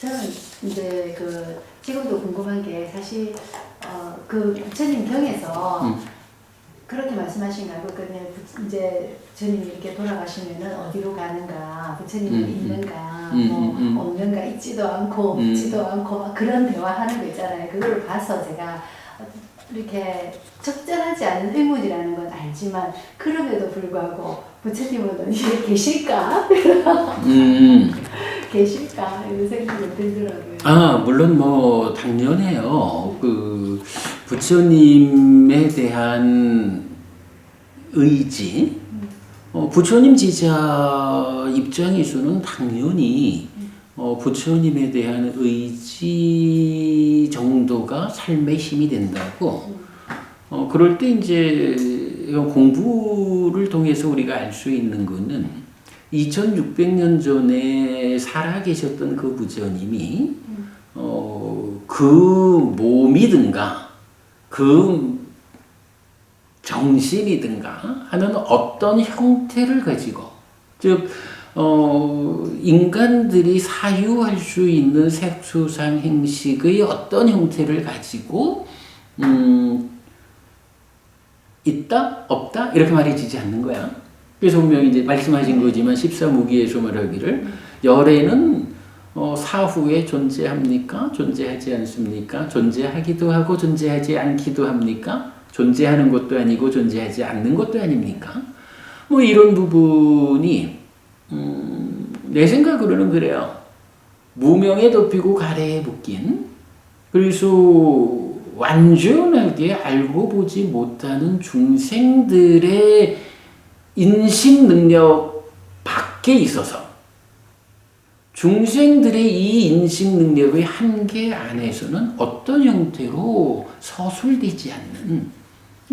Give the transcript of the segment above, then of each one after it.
저는 이제 지금도 궁금한 게 사실 그 부처님 경에서 그렇게 말씀하신가요? 그러니까 이제 부처님이 이렇게 돌아가시면은 어디로 가는가, 부처님은 있는가, 뭐 없는가, 있지도 않고 없지도 않고 막 그런 대화하는 거 있잖아요. 그걸 봐서 제가 이렇게 적절하지 않은 의문이라는 건 알지만 그럼에도 불구하고 부처님은 어디에 계실까? 계실까? 이런 생각이 들더라고요. 아, 물론 뭐 당연해요. 그 부처님에 대한 의지, 부처님 제자 입장에서는 당연히 부처님에 대한 의지 정도가 삶의 힘이 된다고. 그럴 때 이제 공부를 통해서 우리가 알 수 있는 거는 2600년 전에 살아계셨던 그 부처님이 그 몸이든가 그 정신이든가 하는 어떤 형태를 가지고, 즉 인간들이 사유할 수 있는 색수상 행식의 어떤 형태를 가지고 있다? 없다? 이렇게 말해지지 않는 거야. 그래서 분명히 이제 말씀하신 거지만 14무기에서 말하기를 열애는 사후에 존재합니까? 존재하지 않습니까? 존재하기도 하고 존재하지 않기도 합니까? 존재하는 것도 아니고 존재하지 않는 것도 아닙니까? 뭐 이런 부분이 내 생각으로는 그래요. 무명에 덮이고 가래에 묶인, 그래서 완전하게 알고 보지 못하는 중생들의 인식 능력 밖에 있어서 중생들의 이 인식 능력의 한계 안에서는 어떤 형태로 서술되지 않는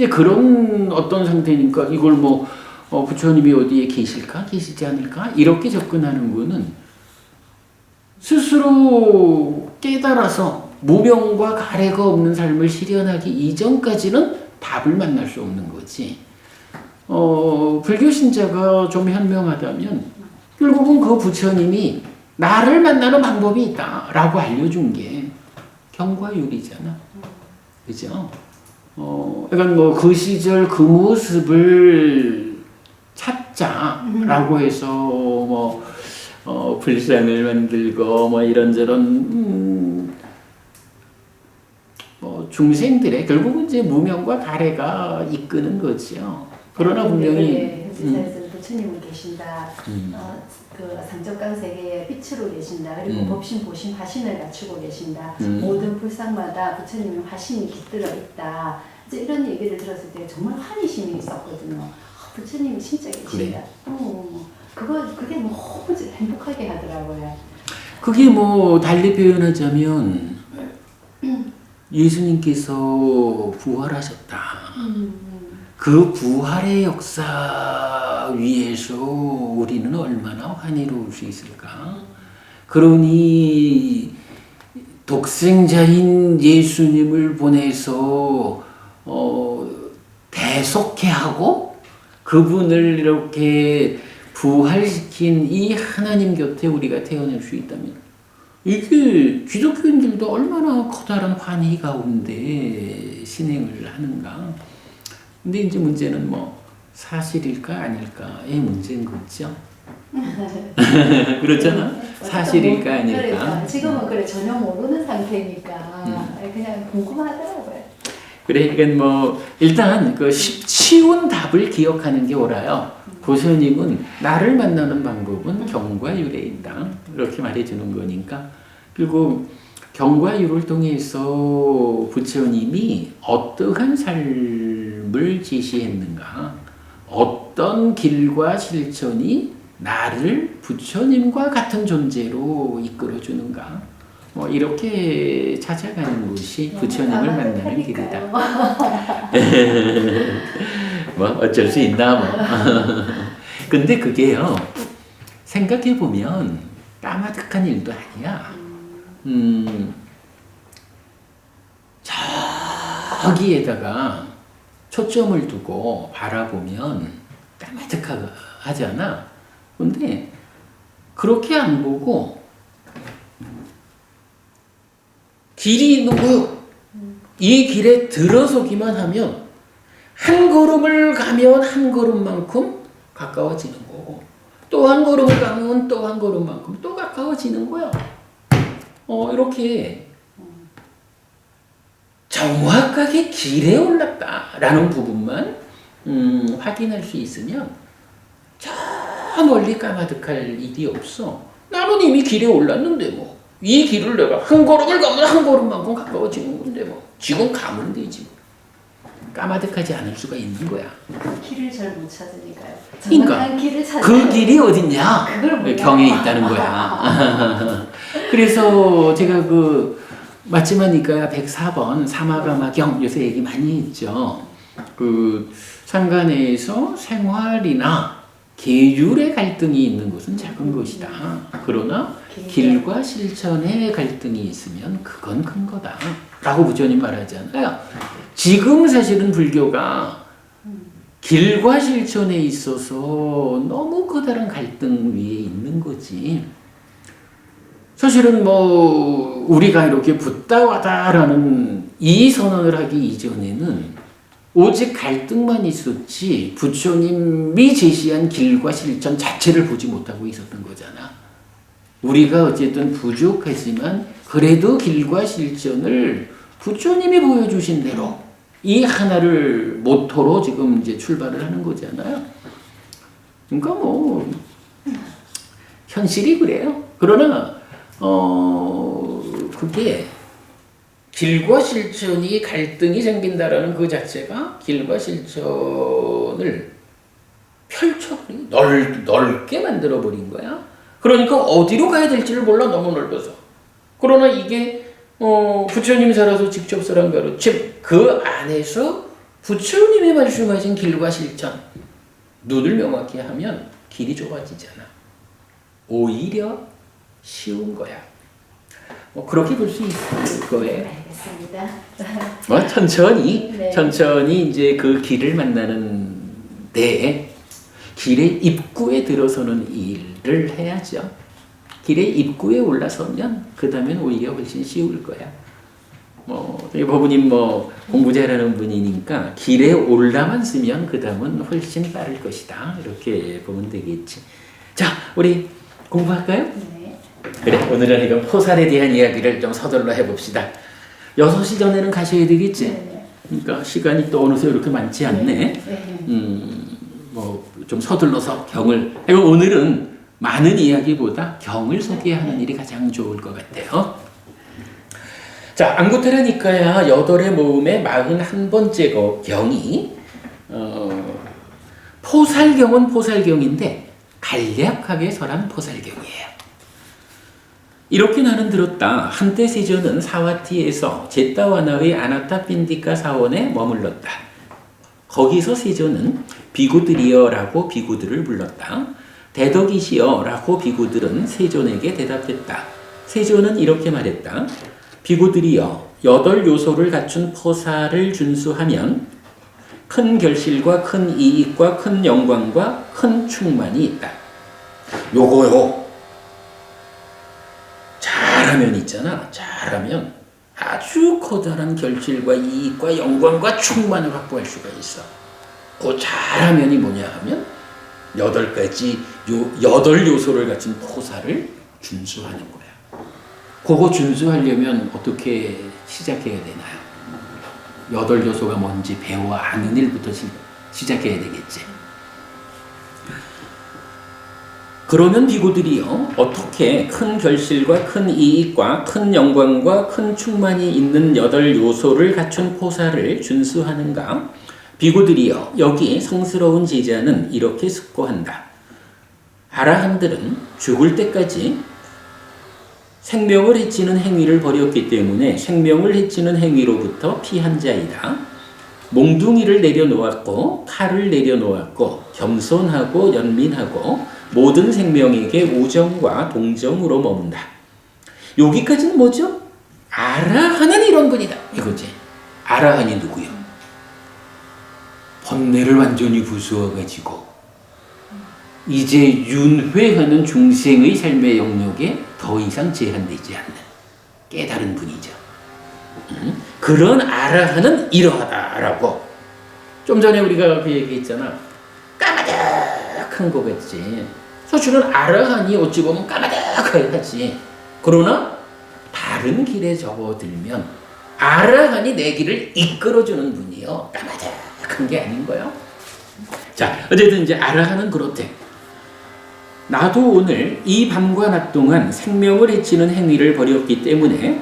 그런 어떤 상태니까 이걸 뭐 부처님이 어디에 계실까 계시지 않을까 이렇게 접근하는 거는 스스로 깨달아서 무명과 가래가 없는 삶을 실현하기 이전까지는 답을 만날 수 없는 거지. 불교 신자가 좀 현명하다면 결국은 그 부처님이 나를 만나는 방법이 있다라고 알려준 게 경과율이잖아. 그죠? 그러니까 뭐 그 시절 그 모습을 찾자라고 해서 불상을 만들고 뭐 이런저런 중생들의 결국은 이제 무명과 가래가 이끄는 거죠. 그러나 분명히 부처님은 계신다. 그 상적강 세계의 빛으로 계신다. 그리고 법신, 보신, 화신을 갖추고 계신다. 모든 불상마다 부처님의 화신이 깃들어 있다. 이제 이런 얘기를 들었을 때 정말 환희심이 있었거든요. 부처님이 진짜 계신다. 그래. 그게 너무 행복하게 하더라고요. 그게 뭐 달리 표현하자면 예수님께서 부활하셨다. 그 부활의 역사 위에서 우리는 얼마나 환희로울 수 있을까? 그러니 독생자인 예수님을 보내서 대속해 하고 그분을 이렇게 부활시킨 이 하나님 곁에 우리가 태어날 수 있다면 이게 기독교인들도 얼마나 커다란 환희 가운데 신행을 하는가. 근데 이제 문제는 뭐 사실일까 아닐까의 문제인 거죠. 그렇잖아. 사실일까 아닐까. 그러니까 지금은 그래 전혀 모르는 상태니까 그냥 궁금하더라고요. 그래, 그러니까 뭐 일단 그 쉬운 답을 기억하는 게 옳아요. 부처님은 나를 만나는 방법은 경과율에 있다. 이렇게 말해주는 거니까. 그리고 경과율을 통해서 부처님이 어떠한 삶을 제시했는가, 어떤 길과 실천이 나를 부처님과 같은 존재로 이끌어주는가, 뭐 이렇게 찾아가는 것이 부처님을 만나는 길이다. 뭐 어쩔 수 있나 뭐. 근데 그게요, 생각해 보면 까마득한 일도 아니야. 저기에다가 초점을 두고 바라보면 까마득하잖아. 근데 그렇게 안 보고 길이 있는 거요. 이 길에 들어서기만 하면 한 걸음을 가면 한 걸음만큼 가까워지는 거고 또 한 걸음을 가면 또 한 걸음만큼 또 가까워지는 거야. 이렇게 정확하게 길에 올랐다라는 부분만 확인할 수 있으면 저 멀리 까마득할 일이 없어. 나는 이미 길에 올랐는데 뭐 이 길을 내가 한 걸음을 가면 한 걸음만큼 가까워지는 건데 뭐 지금 가면 되지. 까마득하지 않을 수가 있는 거야. 길을 잘 못 찾으니까요. 그러니까 정확한 길을 찾아야 그 길이 어딨냐? 그걸 몰라. 경에 있다는 거야. 그래서 제가 그 맞지마니까 104번 사마가마경 요새 얘기 많이 했죠. 그 상간에서 생활이나 계율의 갈등이 있는 것은 작은 것이다. 그러나 길과 실천의 갈등이 있으면 그건 큰 거다. 라고 부처님 말하잖아요. 지금 사실은 불교가 길과 실천에 있어서 너무 커다란 갈등 위에 있는 거지. 사실은 뭐 우리가 이렇게 붓다와다라는 이 선언을 하기 이전에는 오직 갈등만 있었지 부처님이 제시한 길과 실천 자체를 보지 못하고 있었던 거잖아. 우리가 어쨌든 부족하지만 그래도 길과 실천을 부처님이 보여주신 대로 이 하나를 모토로 지금 이제 출발을 하는 거잖아요. 그러니까 뭐 현실이 그래요. 그러나 그게 길과 실천이 갈등이 생긴다라는 그 자체가 길과 실천을 펼쳐버린 넓게 만들어버린 거야. 그러니까 어디로 가야 될지를 몰라. 너무 넓어서. 그러나 이게 부처님 살아서 직접 설한 가르침 그 안에서 부처님이 말씀하신 길과 실천 눈을 명확히 하면 길이 좁아지잖아. 오히려 쉬운 거야. 그렇게 볼 수 있을 거예요. 알겠습니다. 천천히 네. 천천히 이제 그 길을 만나는 데 길의 입구에 들어서는 일을 해야죠. 길의 입구에 올라서면 그 다음엔 오히려 훨씬 쉬울 거야. 법우님 공부 잘하는 분이니까 길에 올라만 쓰면 그 다음은 훨씬 빠를 것이다. 이렇게 보면 되겠지. 자, 우리 공부할까요? 네. 그래, 오늘은 이건 포살에 대한 이야기를 좀 서둘러 해봅시다. 6시 전에는 가셔야 되겠지? 네. 그러니까 시간이 또 어느새 이렇게 많지 않네. 네. 좀 서둘러서 경을. 오늘은 많은 이야기보다 경을 소개하는 일이 가장 좋을 것 같아요. 자, 앙구테라 니카야 8의 모음의 41번째 경이 포살경은 포살경인데 간략하게 설한 포살경이에요. 이렇게 나는 들었다. 한때 세존은 사와티에서 제타와나의 아나타핀디카 사원에 머물렀다. 거기서 세존은 비구들이여라고 비구들을 불렀다. 대덕이시여라고 비구들은 세존에게 대답했다. 세존은 이렇게 말했다. 비구들이여, 8요소를 갖춘 포사를 준수하면 큰 결실과 큰 이익과 큰 영광과 큰 충만이 있다. 요거요. 잘하면 있잖아. 잘하면 아주 커다란 결실과 이익과 영광과 충만을 확보할 수가 있어. 그 잘하면이 뭐냐 하면 8가지 8요소를 갖춘 포사를 준수하는 거야. 그거 준수하려면 어떻게 시작해야 되나요? 8요소가 뭔지 배워 아는 일부터 시작해야 되겠지. 그러면 비구들이요, 어떻게 큰 결실과 큰 이익과 큰 영광과 큰 충만이 있는 8요소를 갖춘 포사를 준수하는가? 비구들이여, 여기 성스러운 제자는 이렇게 숙고한다. 아라한들은 죽을 때까지 생명을 해치는 행위를 벌였기 때문에 생명을 해치는 행위로부터 피한 자이다. 몽둥이를 내려놓았고 칼을 내려놓았고 겸손하고 연민하고 모든 생명에게 우정과 동정으로 머문다. 여기까지는 뭐죠? 아라한은 이런 분이다. 이거지. 아라한이 누구요? 번뇌를 완전히 부수어가지고 이제 윤회하는 중생의 삶의 영역에 더 이상 제한되지 않는 깨달은 분이죠. 그런 아라한은 이러하다라고. 좀 전에 우리가 그 얘기했잖아. 까마득한 거겠지. 사실은 아라한이 어찌 보면 까마득하지. 그러나 바른 길에 접어들면 아라한이 내 길을 이끌어주는 분이요. 까마득한 게 아닌 거예요. 자, 어쨌든 이제 아라한은 그렇대. 나도 오늘 이 밤과 낮 동안 생명을 해치는 행위를 벌였기 때문에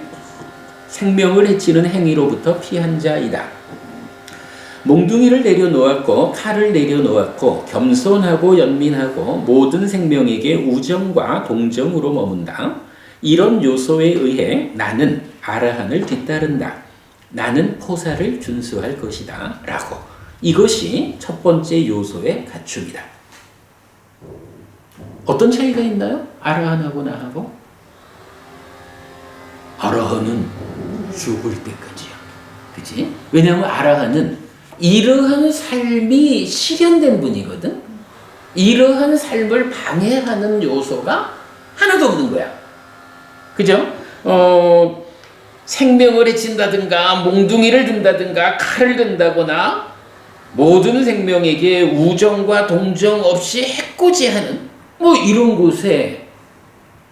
생명을 해치는 행위로부터 피한 자이다. 몽둥이를 내려놓았고 칼을 내려놓았고 겸손하고 연민하고 모든 생명에게 우정과 동정으로 머문다. 이런 요소에 의해 나는 아라한을 뒤따른다. 나는 포사를 준수할 것이다. 라고. 이것이 첫 번째 요소의 갖춤이다. 어떤 차이가 있나요? 아라한하고 나하고? 아라한은 죽을 때까지야. 그치? 왜냐하면 아라한은 이러한 삶이 실현된 분이거든. 이러한 삶을 방해하는 요소가 하나도 없는 거야. 그죠? 생명을 해친다든가 몽둥이를 든다든가 칼을 든다거나 모든 생명에게 우정과 동정 없이 해코지하는 뭐 이런 곳에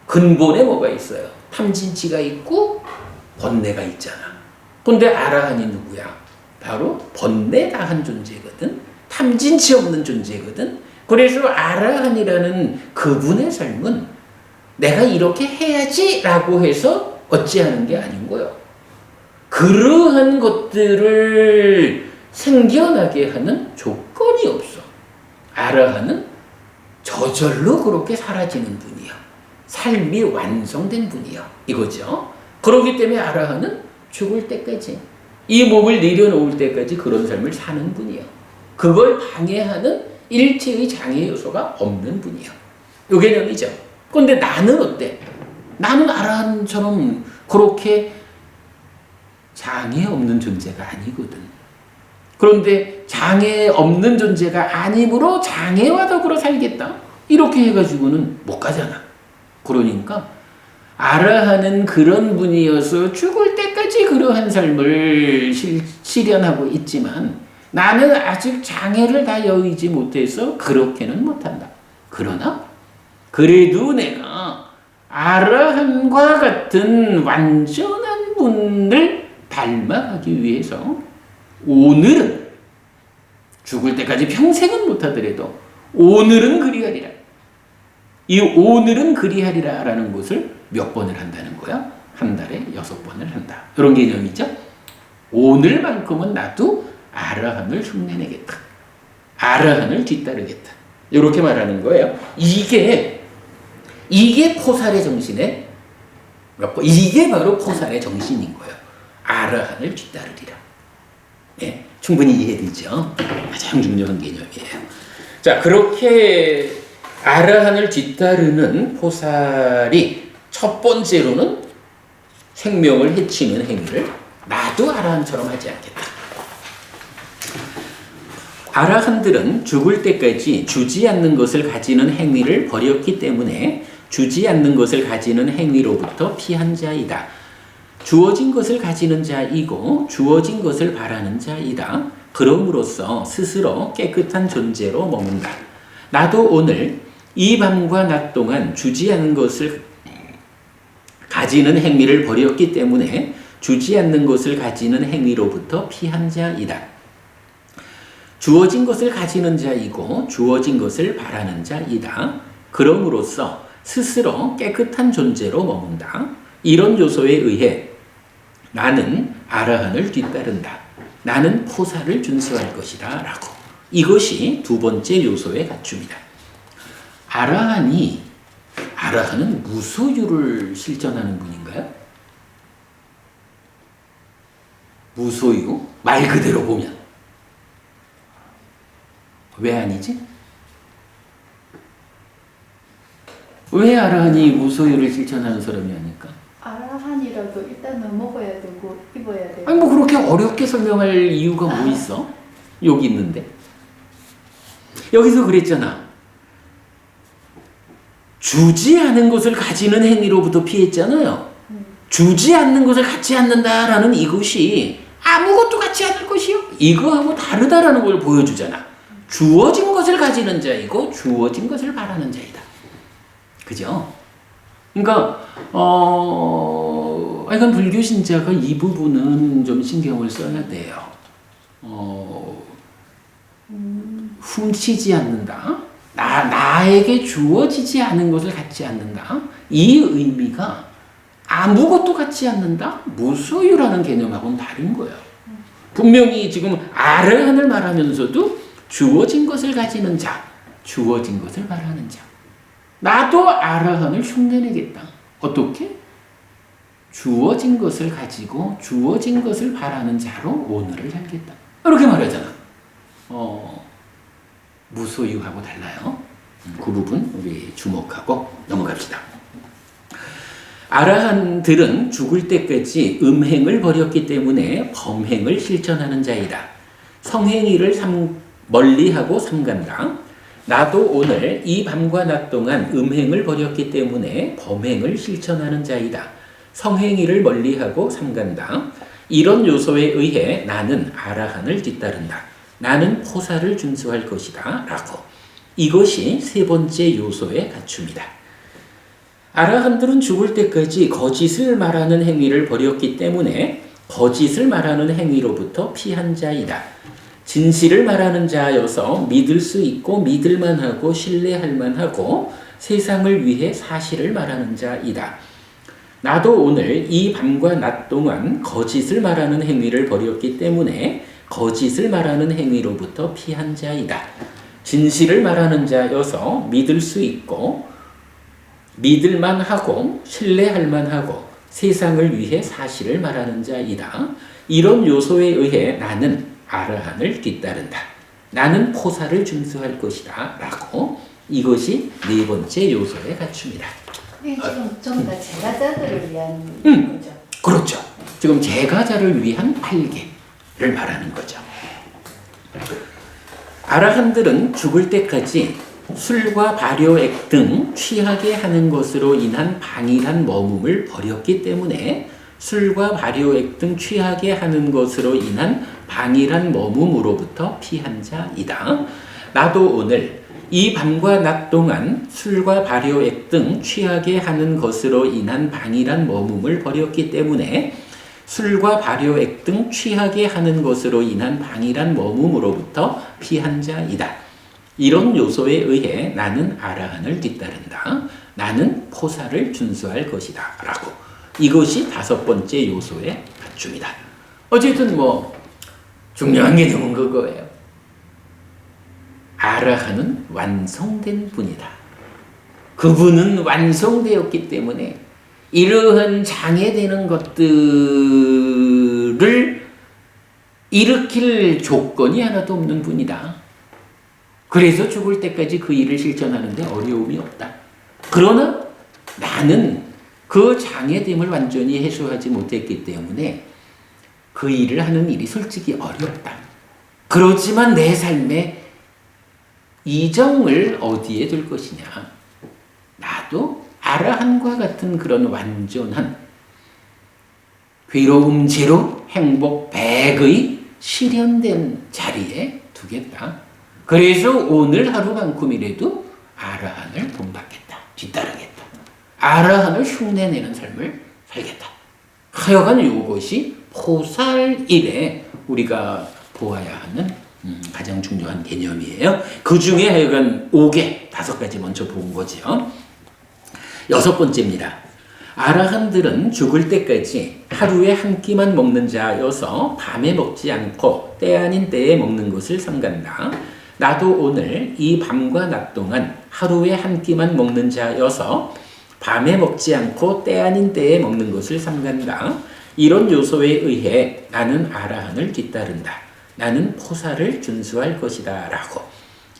근본에 뭐가 있어요? 탐진치가 있고 번뇌가 있잖아. 근데 아라한이 누구야? 바로 번뇌다한 존재거든. 탐진치 없는 존재거든. 그래서 아라한이라는 그분의 삶은 내가 이렇게 해야지 라고 해서 어찌하는 게 아닌 거예요. 그러한 것들을 생겨나게 하는 조건이 없어. 아라한은 저절로 그렇게 사라지는 분이야. 삶이 완성된 분이야. 이거죠. 그렇기 때문에 아라한은 죽을 때까지 이 몸을 내려놓을 때까지 그런 삶을 사는 분이야. 그걸 방해하는 일체의 장애 요소가 없는 분이야. 요 개념이죠. 그런데 나는 어때? 나는 아라한처럼 그렇게 장애 없는 존재가 아니거든. 그런데 장애 없는 존재가 아니므로 장애와 더불어 살겠다. 이렇게 해가지고는 못 가잖아. 그러니까 아라한은 그런 분이어서 죽을 때까지 그러한 삶을 실현하고 있지만 나는 아직 장애를 다 여의지 못해서 그렇게는 못한다. 그러나 그래도 내가 아라한과 같은 완전한 분을 닮아가기 위해서 오늘은 죽을 때까지 평생은 못하더라도 오늘은 그리하리라. 이 오늘은 그리하리라 라는 것을 몇 번을 한다는 거야? 한 달에 6번을 한다. 이런 개념이죠. 오늘만큼은 나도 아라한을 흉내내겠다. 아라한을 뒤따르겠다. 이렇게 말하는 거예요. 이게 포살의 정신의 이게 바로 포살의 정신인 거예요. 아라한을 뒤따르리라. 네, 충분히 이해되죠? 가장 중요한 개념이에요. 자, 그렇게 아라한을 뒤따르는 포살이 첫 번째로는 생명을 해치는 행위를 나도 아라한처럼 하지 않겠다. 아라한들은 죽을 때까지 주지 않는 것을 가지는 행위를 버렸기 때문에 주지 않는 것을 가지는 행위로부터 피한 자이다. 주어진 것을 가지는 자이고 주어진 것을 바라는 자이다. 그럼으로써 스스로 깨끗한 존재로 머문다. 나도 오늘 이 밤과 낮 동안 주지 않는 것을 가지는 행위를 버렸기 때문에 주지 않는 것을 가지는 행위로부터 피한 자이다. 주어진 것을 가지는 자이고 주어진 것을 바라는 자이다. 그럼으로써 스스로 깨끗한 존재로 머문다. 이런 요소에 의해 나는 아라한을 뒤따른다. 나는 포사를 준수할 것이다. 라고. 이것이 두 번째 요소의 갖춤이다. 아라한은 무소유를 실천하는 분인가요? 무소유? 말 그대로 보면. 왜 아니지? 왜 아라한이 무소유를 실천하는 사람이 아닐까? 아라한이라도 일단은 먹어야 되고 입어야 되고. 아니 뭐 그렇게 어렵게 설명할 이유가 뭐 있어? 여기 있는데. 여기서 그랬잖아. 주지 않은 것을 가지는 행위로부터 피했잖아요. 주지 않는 것을 갖지 않는다라는 이것이 아무것도 갖지 않을 것이요. 이거하고 다르다라는 걸 보여주잖아. 주어진 것을 가지는 자이고 주어진 것을 바라는 자이다. 그죠? 그러니까 이건 불교 신자가 이 부분은 좀 신경을 써야 돼요. 훔치지 않는다. 나에게 주어지지 않은 것을 갖지 않는다. 이 의미가 아무것도 갖지 않는다. 무소유라는 개념하고는 다른 거예요. 분명히 지금 아르한을 말하면서도 주어진 것을 가지는 자, 주어진 것을 바라는 자. 나도 아르한을 흉내내겠다. 어떻게? 주어진 것을 가지고 주어진 것을 바라는 자로 오늘을 살겠다. 이렇게 말하잖아. 무소유하고 달라요. 그 부분 우리 주목하고 넘어갑시다. 아라한들은 죽을 때까지 음행을 버렸기 때문에 범행을 실천하는 자이다. 성행위를 멀리하고 삼간다. 나도 오늘 이 밤과 낮 동안 음행을 버렸기 때문에 범행을 실천하는 자이다. 성행위를 멀리하고 삼간다. 이런 요소에 의해 나는 아라한을 뒤따른다. 나는 포사를 준수할 것이다. 라고. 이것이 세 번째 요소의 갖춤이다. 아라한들은 죽을 때까지 거짓을 말하는 행위를 버렸기 때문에 거짓을 말하는 행위로부터 피한 자이다. 진실을 말하는 자여서 믿을 수 있고 믿을만하고 신뢰할 만하고 세상을 위해 사실을 말하는 자이다. 나도 오늘 이 밤과 낮 동안 거짓을 말하는 행위를 버렸기 때문에 거짓을 말하는 행위로부터 피한 자이다. 진실을 말하는 자여서 믿을 수 있고 믿을만하고 신뢰할 만하고 세상을 위해 사실을 말하는 자이다. 이런 요소에 의해 나는 아라한을 뒤따른다. 나는 포사를 준수할 것이다. 라고. 이것이 네 번째 요소의 갖춤이다. 지금 전부 다 제가자들을 위한 거죠. 그렇죠. 지금 제가자를 위한 팔계를 말하는 거죠. 아라한들은 죽을 때까지 술과 발효액 등 취하게 하는 것으로 인한 방일한 머금을 버렸기 때문에 술과 발효액 등 취하게 하는 것으로 인한 방일한 머금으로부터 피한 자이다. 나도 오늘 이 밤과 낮 동안 술과 발효액 등 취하게 하는 것으로 인한 방일한 머금을 버렸기 때문에 술과 발효액 등 취하게 하는 것으로 인한 방일한 머금으로부터 피한 자이다. 이런 요소에 의해 나는 아라한을 뒤따른다. 나는 포사를 준수할 것이다. 라고. 이것이 다섯 번째 요소의 갖춤이다. 어쨌든 중요한 개념은 그거예요. 아라한은 완성된 분이다. 그분은 완성되었기 때문에 이러한 장애되는 것들을 일으킬 조건이 하나도 없는 분이다. 그래서 죽을 때까지 그 일을 실천하는데 어려움이 없다. 그러나 나는 그 장애됨을 완전히 해소하지 못했기 때문에 그 일을 하는 일이 솔직히 어렵다. 그렇지만 내 삶에 이정을 어디에 둘 것이냐. 나도 아라한과 같은 그런 완전한 괴로움 제로 행복 100의 실현된 자리에 두겠다. 그래서 오늘 하루만큼이라도 아라한을 본받겠다. 뒤따르겠다. 아라한을 흉내내는 삶을 살겠다. 하여간 이것이 포살일에 우리가 보아야 하는 가장 중요한 개념이에요. 그 중에 하여간 5개, 5가지 먼저 본 거죠. 여섯 번째입니다. 아라한들은 죽을 때까지 하루에 한 끼만 먹는 자여서 밤에 먹지 않고 때 아닌 때에 먹는 것을 삼간다. 나도 오늘 이 밤과 낮 동안 하루에 한 끼만 먹는 자여서 밤에 먹지 않고 때 아닌 때에 먹는 것을 삼간다. 이런 요소에 의해 나는 아라한을 뒤따른다. 나는 포사를 준수할 것이다. 라고.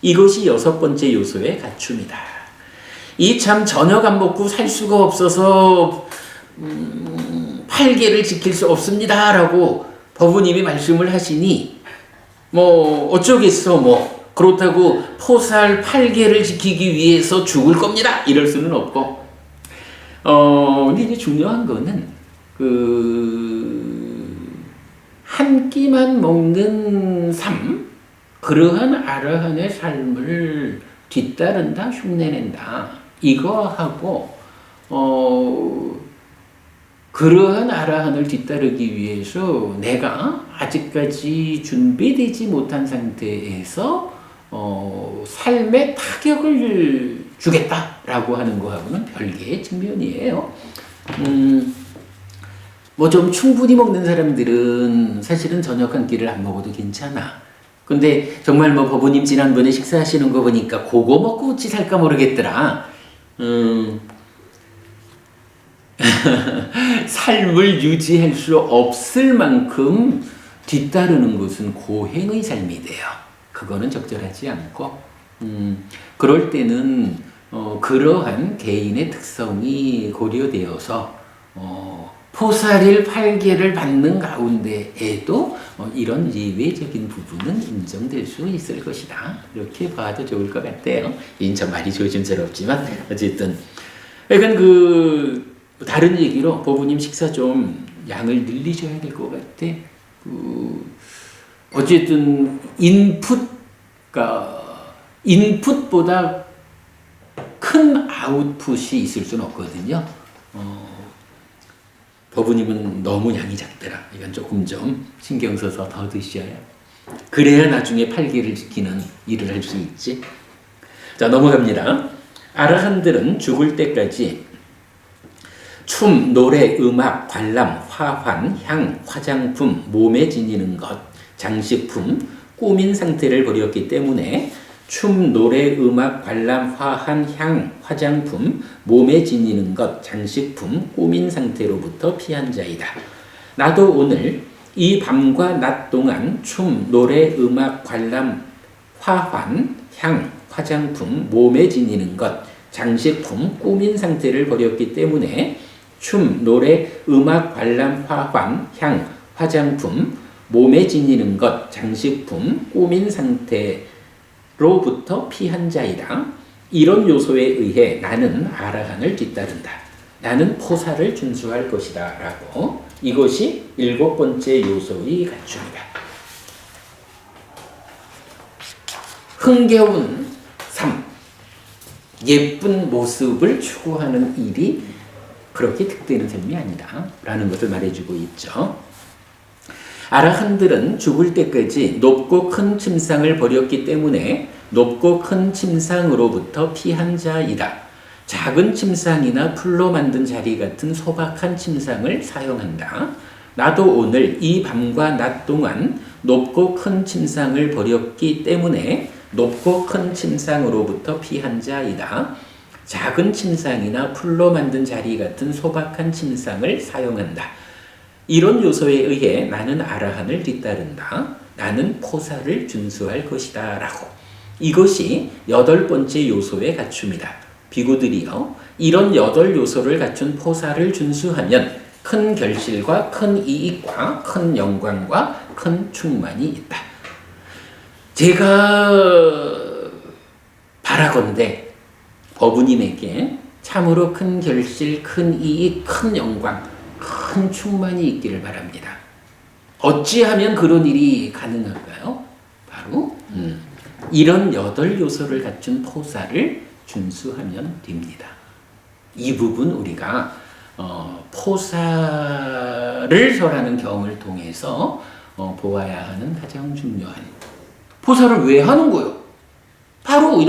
이것이 여섯 번째 요소의 갖춤이다. 이 참 저녁 안 먹고 살 수가 없어서 8개를 지킬 수 없습니다. 라고 법우님이 말씀을 하시니 어쩌겠어 그렇다고 포살 8개를 지키기 위해서 죽을 겁니다. 이럴 수는 없고 근데 이제 중요한 거는 한 끼만 먹는 삶, 그러한 아라한의 삶을 뒤따른다, 흉내낸다. 이거하고 그러한 아라한을 뒤따르기 위해서 내가 아직까지 준비되지 못한 상태에서 삶에 타격을 주겠다라고 하는 거하고는 별개의 측면이에요. 뭐 좀 충분히 먹는 사람들은 사실은 저녁 한 끼를 안 먹어도 괜찮아. 근데 정말 뭐 법우님 지난번에 식사하시는 거 보니까 그거 먹고 어찌 살까 모르겠더라. 삶을 유지할 수 없을 만큼 뒤따르는 것은 고행의 삶이 돼요. 그거는 적절하지 않고, 그럴 때는 그러한 개인의 특성이 고려되어서 포살일 8개를 받는 가운데에도 이런 예외적인 부분은 인정될 수 있을 것이다. 이렇게 봐도 좋을 것 같아요. 인천 말이 조심스럽지만 어쨌든 약간 다른 얘기로 법우님 식사 좀 양을 늘리셔야 될 것 같아. 어쨌든 인풋보다 큰 아웃풋이 있을 수는 없거든요. 법우님은 너무 양이 작더라. 이건 조금 좀 신경 써서 더 드셔야. 그래야 나중에 8개를 지키는 일을 할 수 있지. 자, 넘어갑니다. 아라한들은 죽을 때까지 춤, 노래, 음악, 관람, 화환, 향, 화장품, 몸에 지니는 것, 장식품, 꾸민 상태를 버렸기 때문에 춤, 노래, 음악, 관람, 화환, 향, 화장품, 몸에 지니는 것, 장식품, 꾸민 상태로부터 피한 자이다. 나도 오늘 이 밤과 낮 동안 춤, 노래, 음악, 관람, 화환, 향, 화장품, 몸에 지니는 것, 장식품, 꾸민 상태를 버렸기 때문에 춤, 노래, 음악, 관람, 화환, 향, 화장품, 몸에 지니는 것, 장식품, 꾸민 상태로부터 피한 자이다. 이런 요소에 의해 나는 아라한을 뒤따른다. 나는 포사를 준수할 것이다. 라고 이것이 7번째 요소의 갖춤이다. 흥겨운 삶, 예쁜 모습을 추구하는 일이 그렇게 득되는 삶이 아니다 라는 것을 말해주고 있죠. 아라한들은 죽을 때까지 높고 큰 침상을 버렸기 때문에 높고 큰 침상으로부터 피한 자이다. 작은 침상이나 풀로 만든 자리 같은 소박한 침상을 사용한다. 나도 오늘 이 밤과 낮 동안 높고 큰 침상을 버렸기 때문에 높고 큰 침상으로부터 피한 자이다. 작은 침상이나 풀로 만든 자리 같은 소박한 침상을 사용한다. 이런 요소에 의해 나는 아라한을 뒤따른다. 나는 포사를 준수할 것이다. 라고. 이것이 8번째 요소의 갖춤이다. 비구들이여, 이런 8요소를 갖춘 포사를 준수하면 큰 결실과 큰 이익과 큰 영광과 큰 충만이 있다. 제가 바라건대 법우님에게 참으로 큰 결실, 큰 이익, 큰 영광, 큰 충만이 있기를 바랍니다. 어찌하면 그런 일이 가능할까요? 바로 이런 8요소를 갖춘 포사를 준수하면 됩니다. 이 부분 우리가 포사를 설하는 경을 통해서 보아야 하는 가장 중요한, 포사를 왜 하는 거예요? 바로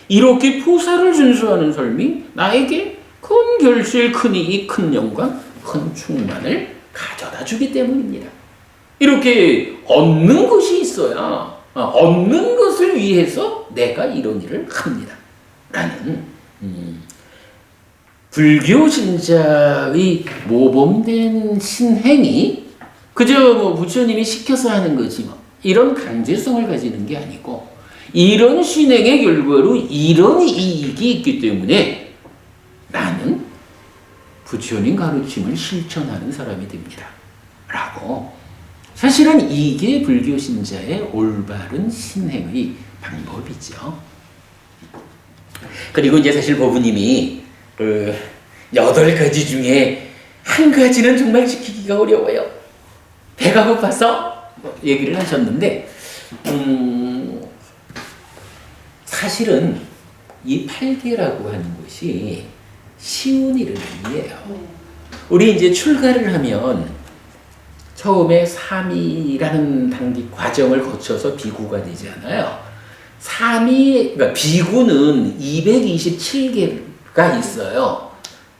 이렇게 포사를 준수하는 삶이 나에게 큰 결실, 큰 이익, 큰 영광, 큰 충만을 가져다 주기 때문입니다. 이렇게 얻는 것이 있어야 얻는 것을 위해서 내가 이런 일을 합니다. 라는 불교 신자의 모범된 신행이 그저 뭐 부처님이 시켜서 하는 거지 뭐 이런 강제성을 가지는 게 아니고 이런 신행의 결과로 이런 이익이 있기 때문에 나는 부처님 가르침을 실천하는 사람이 됩니다. 라고. 사실은 이게 불교 신자의 올바른 신행의 방법이죠. 그리고 이제 사실 법우님이 8가지 중에 한 가지는 정말 지키기가 어려워요. 배가 고파서 얘기를 하셨는데 사실은 이 팔계라고 하는 것이 쉬운 일은 아니에요. 우리 이제 출가를 하면 처음에 삼위라는 단계 과정을 거쳐서 비구가 되잖아요. 그러니까 비구는 227개가 있어요.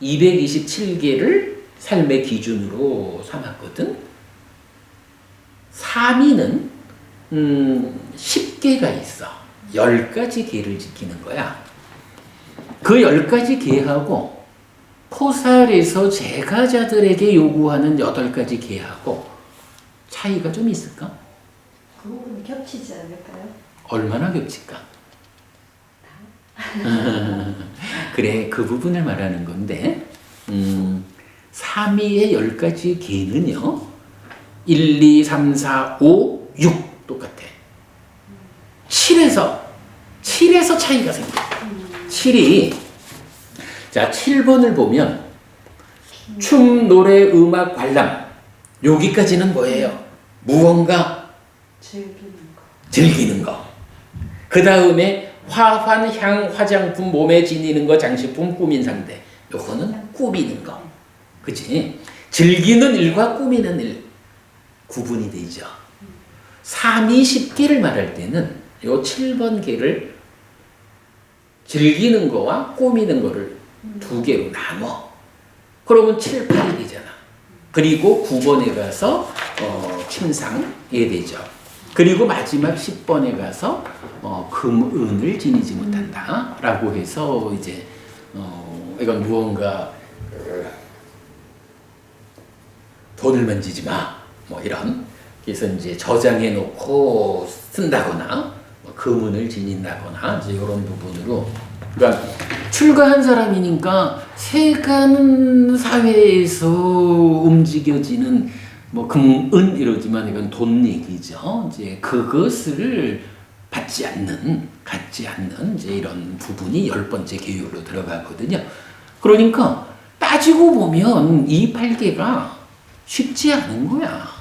227개를 삶의 기준으로 삼았거든. 삼위는 10개가 있어. 10가지 계를 지키는 거야. 그 10가지 계하고 포살에서 제가자들에게 요구하는 8가지 계하고 차이가 좀 있을까? 그 부분은 겹치지 않을까요? 얼마나 겹칠까? 그래, 그 부분을 말하는 건데 3위의 10가지 계는요 1, 2, 3, 4, 5, 6 똑같아. 7에서 차이가 생겨. 7이 자 7번을 보면 춤, 노래, 음악, 관람 여기까지는 뭐예요? 무언가 즐기는 거. 그 다음에 화환, 향, 화장품, 몸에 지니는 거, 장식품, 꾸민 상대. 요거는 꾸미는 거. 그치? 즐기는 일과 꾸미는 일 구분이 되죠. 3, 2, 10개를 말할 때는 요 7번 계를 즐기는 거와 꾸미는 거를 두 개로 나눠. 그러면 7, 8이 되잖아. 그리고 9번에 가서 침상에 되죠. 그리고 마지막 10번에 가서 금은을 지니지 못한다 라고 해서 이제 이건 무언가 돈을 만지지 마 뭐 이런. 그래서 이제 저장해 놓고 쓴다거나 금은을 지닌다거나 이제 이런 부분으로. 그러니까 출가한 사람이니까 세간 사회에서 움직여지는 뭐 금은 이러지만 이건 돈 얘기죠. 이제 그것을 갖지 않는 이제 이런 부분이 10번째 계율로 들어가거든요. 그러니까 따지고 보면 이 8개가 쉽지 않은 거야.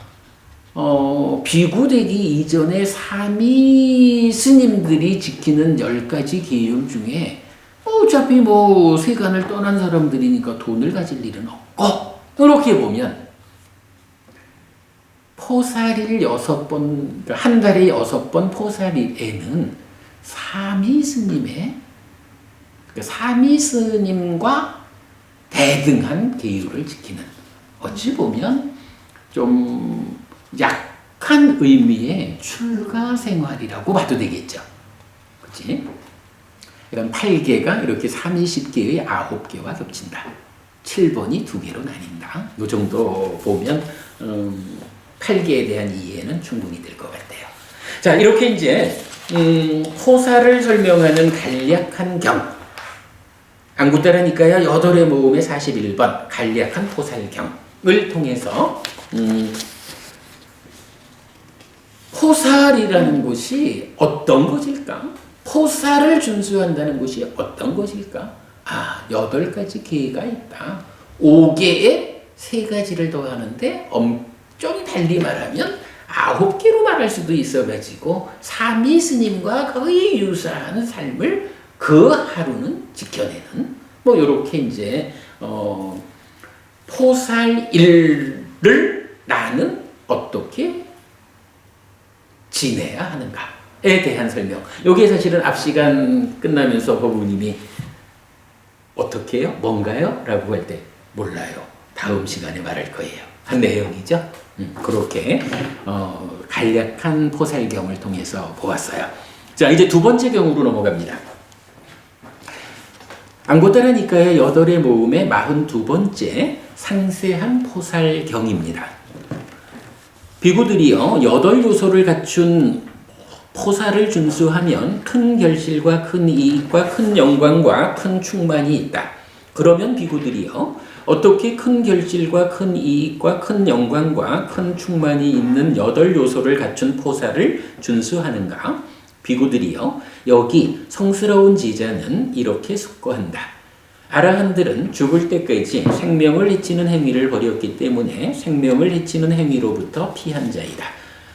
비구되기 이전에 삼위 스님들이 지키는 10가지 계율 중에 어차피 뭐 세간을 떠난 사람들이니까 돈을 가질 일은 없고 이렇게 보면 포살일 6번, 그러니까 한 달에 6번 포살일에는 삼위 스님의 삼위 스님과 대등한 계율을 지키는 어찌 보면 좀 약한 의미의 출가 생활이라고 봐도 되겠죠. 그치? 이런 8개가 이렇게 3, 20개의 9개와 겹친다. 7번이 2개로 나뉜다. 이 정도 보면 8개에 대한 이해는 충분히 될 것 같아요. 자, 이렇게 이제 포사를 설명하는 간략한 경. 안구따라 니까야 8의 모음의 41번 간략한 포살경을 통해서 포살이라는 것이 어떤 것일까? 포살을 준수한다는 것이 어떤 것일까? 8가지 계가 있다. 5개에 3가지를 더하는데 좀 달리 말하면 9개로 말할 수도 있어가지고 삼위 스님과 거의 유사한 삶을 그 하루는 지켜내는 뭐 이렇게 이제 포살일을 나는 어떻게 지내야 하는가에 대한 설명. 여기에 사실은 앞 시간 끝나면서 법무님이 어떻게 해요? 뭔가요? 라고 할 때 몰라요. 다음 시간에 말할 거예요. 한 내용이죠. 그렇게 간략한 포살경을 통해서 보았어요. 자, 이제 두 번째 경으로 넘어갑니다. 안고따라 니까의 8의 모음의 42번째 상세한 포살경입니다. 비구들이요 8요소를 갖춘 포살을 준수하면 큰 결실과 큰 이익과 큰 영광과 큰 충만이 있다. 그러면 비구들이요 어떻게 큰 결실과 큰 이익과 큰 영광과 큰 충만이 있는 8요소를 갖춘 포살을 준수하는가? 비구들이요 여기 성스러운 제자는 이렇게 숙고한다. 아라한들은 죽을 때까지 생명을 해치는 행위를 벌였기 때문에 생명을 해치는 행위로부터 피한 자이다.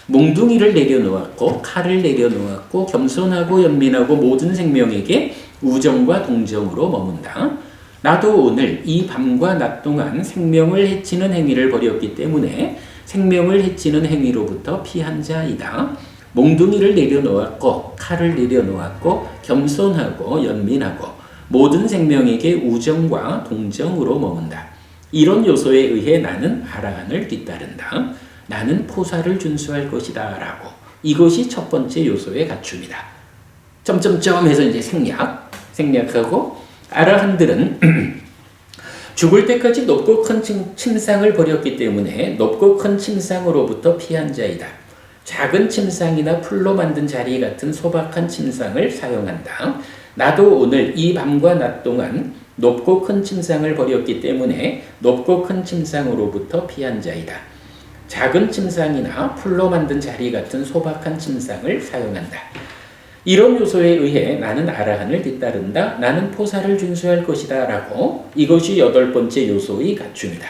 몽둥이를 내려놓았고 칼을 내려놓았고 겸손하고 연민하고 모든 생명에게 우정과 동정으로 머문다. 나도 오늘 이 밤과 낮 동안 생명을 해치는 행위를 벌였기 때문에 생명을 해치는 행위로부터 피한 자이다. 몽둥이를 내려놓았고 칼을 내려놓았고 겸손하고 연민하고 모든 생명에게 우정과 동정으로 머문다. 이런 요소에 의해 나는 아라한을 뒤따른다. 나는 포사를 준수할 것이다 라고. 이것이 첫 번째 요소의 갖춤이다. 점점점 해서 이제 생략하고 아라한들은 죽을 때까지 높고 큰 침상을 벌였기 때문에 높고 큰 침상으로부터 피한 자이다. 작은 침상이나 풀로 만든 자리 같은 소박한 침상을 사용한다. 나도 오늘 이 밤과 낮 동안 높고 큰 침상을 벌였기 때문에 높고 큰 침상으로부터 피한 자이다. 작은 침상이나 풀로 만든 자리 같은 소박한 침상을 사용한다. 이런 요소에 의해 나는 아라한을 뒤따른다. 나는 포사를 준수할 것이다 라고. 이것이 8번째 요소의 갖춤이다.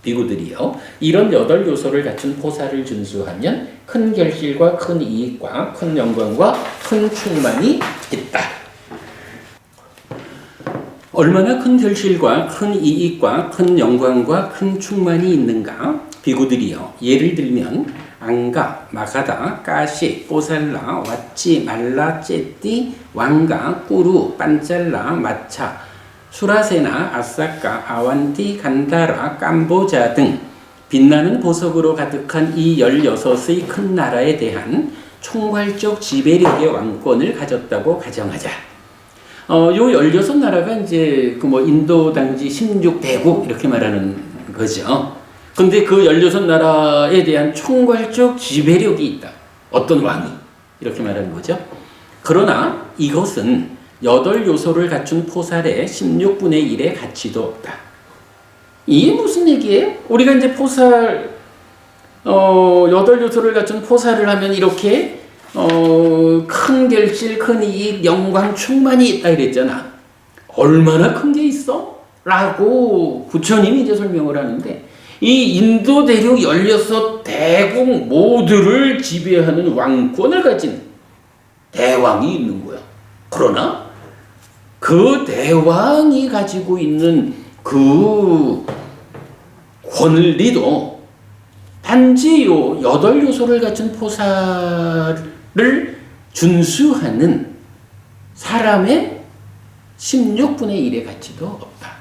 비구들이요. 이런 8요소를 갖춘 포사를 준수하면 큰 결실과 큰 이익과 큰 영광과 큰 충만이 있다. 얼마나 큰 결실과 큰 이익과 큰 영광과 큰 충만이 있는가? 비구들이요. 예를 들면 앙가, 마가다, 까시, 뽀살라, 왓치, 말라, 째띠, 왕가, 꾸루, 빤짤라, 마차, 수라세나, 아사카, 아완티, 간다라, 캄보자 등 빛나는 보석으로 가득한 이 16의 큰 나라에 대한 총괄적 지배력의 왕권을 가졌다고 가정하자. 요 16나라가 이제 그 인도 당지 16대국 이렇게 말하는 거죠. 근데 그 16나라에 대한 총괄적 지배력이 있다. 어떤 왕이 이렇게 말하는 거죠. 그러나 이것은 8요소를 갖춘 포살의 16분의 1의 가치도 없다. 이게 무슨 얘기예요? 우리가 이제 포살 8요소를 갖춘 포살을 하면 이렇게 큰 결실, 큰 이익, 영광, 충만이 있다 이랬잖아. 얼마나 큰 게 있어? 라고 부처님이 이제 설명을 하는데 이 인도 대륙 16대국 모두를 지배하는 왕권을 가진 대왕이 있는 거야. 그러나 그 대왕이 가지고 있는 그 권리도 단지 요 8요소를 갖춘 포사를 준수하는 사람의 16분의 1의 가치도 없다.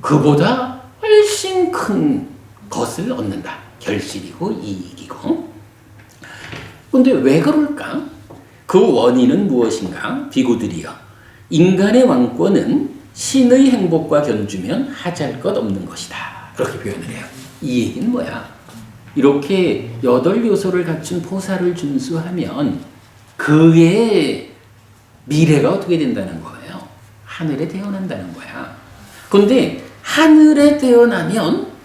그보다 훨씬 큰 것을 얻는다. 결실이고 이익이고. 근데 왜 그럴까? 그 원인은 무엇인가? 비구들이여. 인간의 왕권은 신의 행복과 견주면 하잘 것 없는 것이다. 그렇게 표현을 해요. 이 얘기는 뭐야? 이렇게 8요소를 갖춘 포사를 준수하면 그의 미래가 어떻게 된다는 거예요? 하늘에 태어난다는 거야. 근데 하늘에 태어나면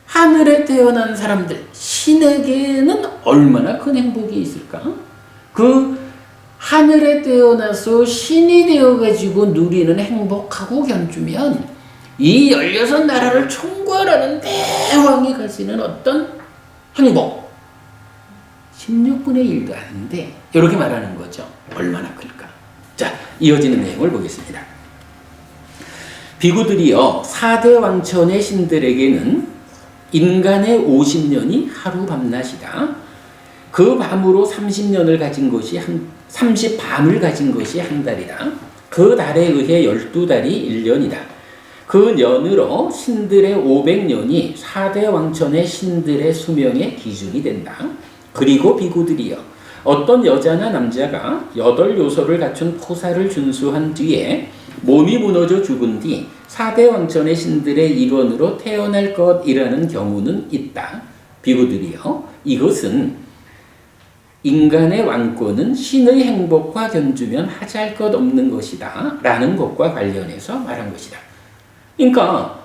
하늘에 태어난 사람들, 신에게는 얼마나 큰 행복이 있을까? 그 하늘에 태어나서 신이 되어가지고 누리는 행복하고 견주면 이 16나라를 총괄하는 대왕이 가지는 어떤 행복 16분의 1도 아닌데 이렇게 말하는 거죠. 얼마나 클까? 자, 이어지는 내용을 보겠습니다. 비구들이여 4대 왕천의 신들에게는 인간의 50년이 하루 밤낮이다. 그 밤으로 30년을 가진 것이 30밤을 가진 것이 한 달이다. 그 달에 의해 12달이 1년이다. 그 년으로 신들의 500년이 4대 왕천의 신들의 수명의 기준이 된다. 그리고 비구들이여 어떤 여자나 남자가 8요소를 갖춘 포사를 준수한 뒤에 몸이 무너져 죽은 뒤 4대 왕천의 신들의 일원으로 태어날 것이라는 경우는 있다. 비구들이여 이것은 인간의 왕권은 신의 행복과 견주면 하잘 것 없는 것이다 라는 것과 관련해서 말한 것이다. 그러니까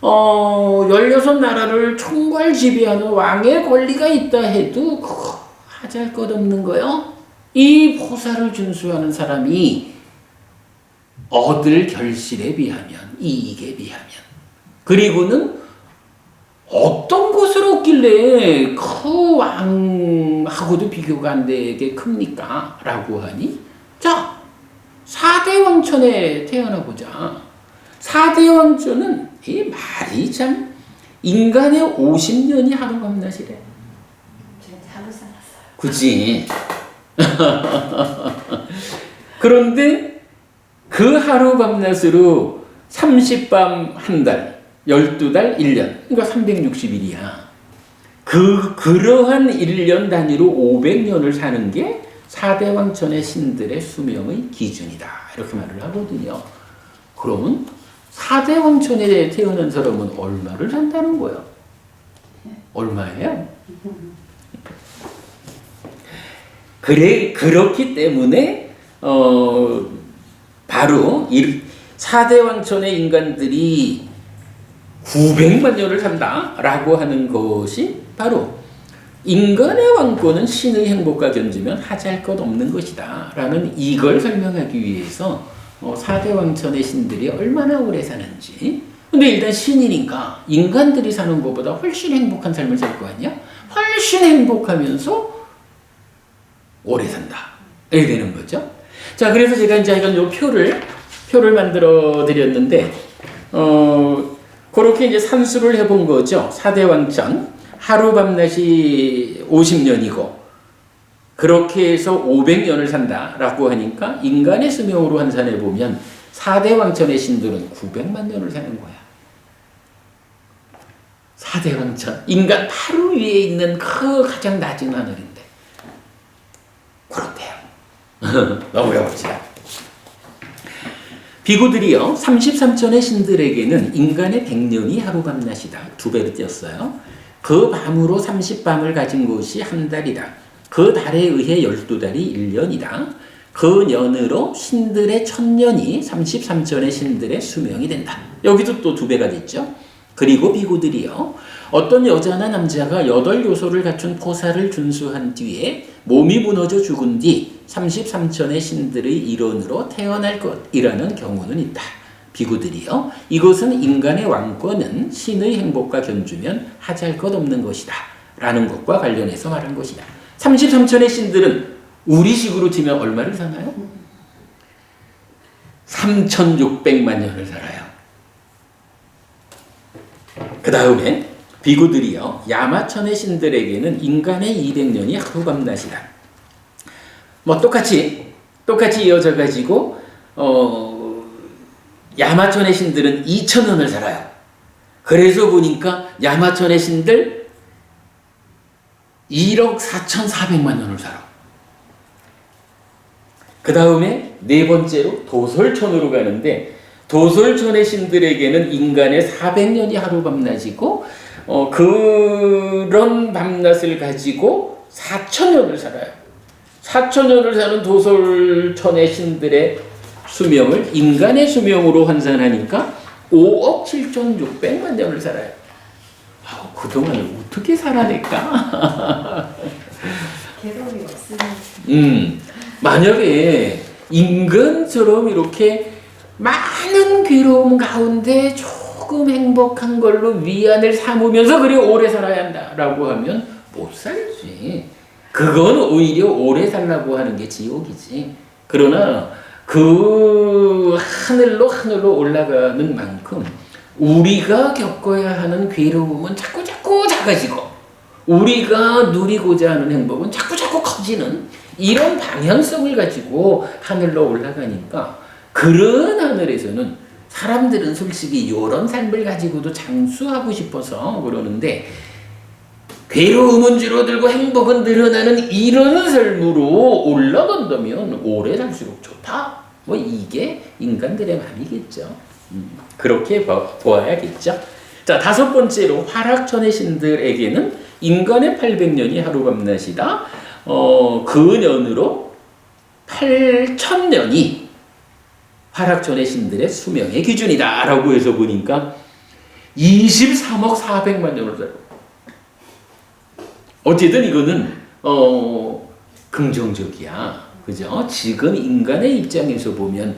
16나라를 총괄 지배하는 왕의 권리가 있다 해도 그거 하잘 것 없는 거요. 이 포사를 준수하는 사람이 얻을 결실에 비하면, 이익에 비하면, 그리고는 어떤 것을 얻길래 그 왕하고도 비교가 안 되게 큽니까? 라고 하니, 자, 4대 왕천에 태어나보자. 4대 왕천은 이 말이 참 인간의 50년이 하루 밤낮이래. 진짜 하루 살았어요. 그치? 그런데 그 하루 밤낮으로 30밤 한 달, 12달 1년, 그러니까 360일이야. 그러한 1년 단위로 500년을 사는 게 4대 왕천의 신들의 수명의 기준이다. 이렇게 말을 하거든요. 그러면 4대 왕천에 태어난 사람은 얼마를 산다는 거야? 얼마예요? 그렇기 때문에 바로 4대 왕천의 인간들이 900만 년을 산다라고 하는 것이 바로 인간의 왕권은 신의 행복과 견주면 하잘 것 없는 것이다 라는 이걸 설명하기 위해서 4대 왕천의 신들이 얼마나 오래 사는지. 근데 일단 신이니까 인간들이 사는 것보다 훨씬 행복한 삶을 살 거 아니야? 훨씬 행복하면서 오래 산다 이렇게 되는 거죠. 자, 그래서 제가 이제 이건 표를 만들어 드렸는데 그렇게 이제 산수를 해본 거죠. 4대 왕천 하루 밤낮이 50년이고 그렇게 해서 500년을 산다라고 하니까 인간의 수명으로 환산해 보면 4대 왕천의 신들은 900만 년을 사는 거야. 4대 왕천, 인간 바로 위에 있는 그 가장 낮은 하늘인데 그렇대요. 넘어가봅시다. 비구들이요 33천의 신들에게는 인간의 100년이 하루 밤낮이다. 2배로 띄었어요. 그 밤으로 30밤을 가진 것이 한 달이다. 그 달에 의해 12달이 1년이다. 그 년으로 신들의 1000년이 33천의 신들의 수명이 된다. 여기도 또 2배가 됐죠. 그리고 비구들이요 어떤 여자나 남자가 8요소를 갖춘 포사를 준수한 뒤에 몸이 무너져 죽은 뒤 33천의 신들의 일원으로 태어날 것이라는 경우는 있다. 비구들이요 이것은 인간의 왕권은 신의 행복과 견주면 하잘 것 없는 것이다 라는 것과 관련해서 말한 것이다. 33천의 신들은 우리식으로 치면 얼마를 사나요? 3600만 년을 살아요. 그 다음에 비구들이요 야마천의 신들에게는 인간의 200년이 하루 밤낮이다. 뭐 똑같이 이어져 가지고 야마천의 신들은 2000년을 살아요. 그래서 보니까 야마천의 신들 1억 4,400만 년을 살아. 그 다음에 네 번째로 도솔천으로 가는데 도솔천의 신들에게는 인간의 400년이 하루 밤낮이고 그런 밤낮을 가지고 4000년을 살아요. 4000년을 사는 도솔천의 신들의 수명을 인간의 수명으로 환산하니까 5억 7,600만 년을 살아요. 그동안 어떻게 살아낼까? 괴로움이 없으면. 만약에 인간처럼 이렇게 많은 괴로움 가운데 조금 행복한 걸로 위안을 삼으면서 그래 오래 살아야 한다라고 하면 못 살지. 그건 오히려 오래 살라고 하는 게 지옥이지. 그러나 그 하늘로 올라가는 만큼 우리가 겪어야 하는 괴로움은 자꾸 작아지고 우리가 누리고자 하는 행복은 자꾸 커지는 이런 방향성을 가지고 하늘로 올라가니까 그런 하늘에서는 사람들은 솔직히 이런 삶을 가지고도 장수하고 싶어서 그러는데 괴로움은 줄어들고 행복은 늘어나는 이런 삶으로 올라간다면 오래 살수록 좋다. 뭐 이게 인간들의 마음이겠죠. 그렇게 보아야겠죠. 자, 5번째로 화락천의 신들에게는 인간의 800년이 하루 밤낮이다. 그 년으로 8,000년이 화락천의 신들의 수명의 기준이다 라고 해서 보니까 23억 400만 년을 살아요. 어쨌든 이거는 긍정적이야. 그죠? 지금 인간의 입장에서 보면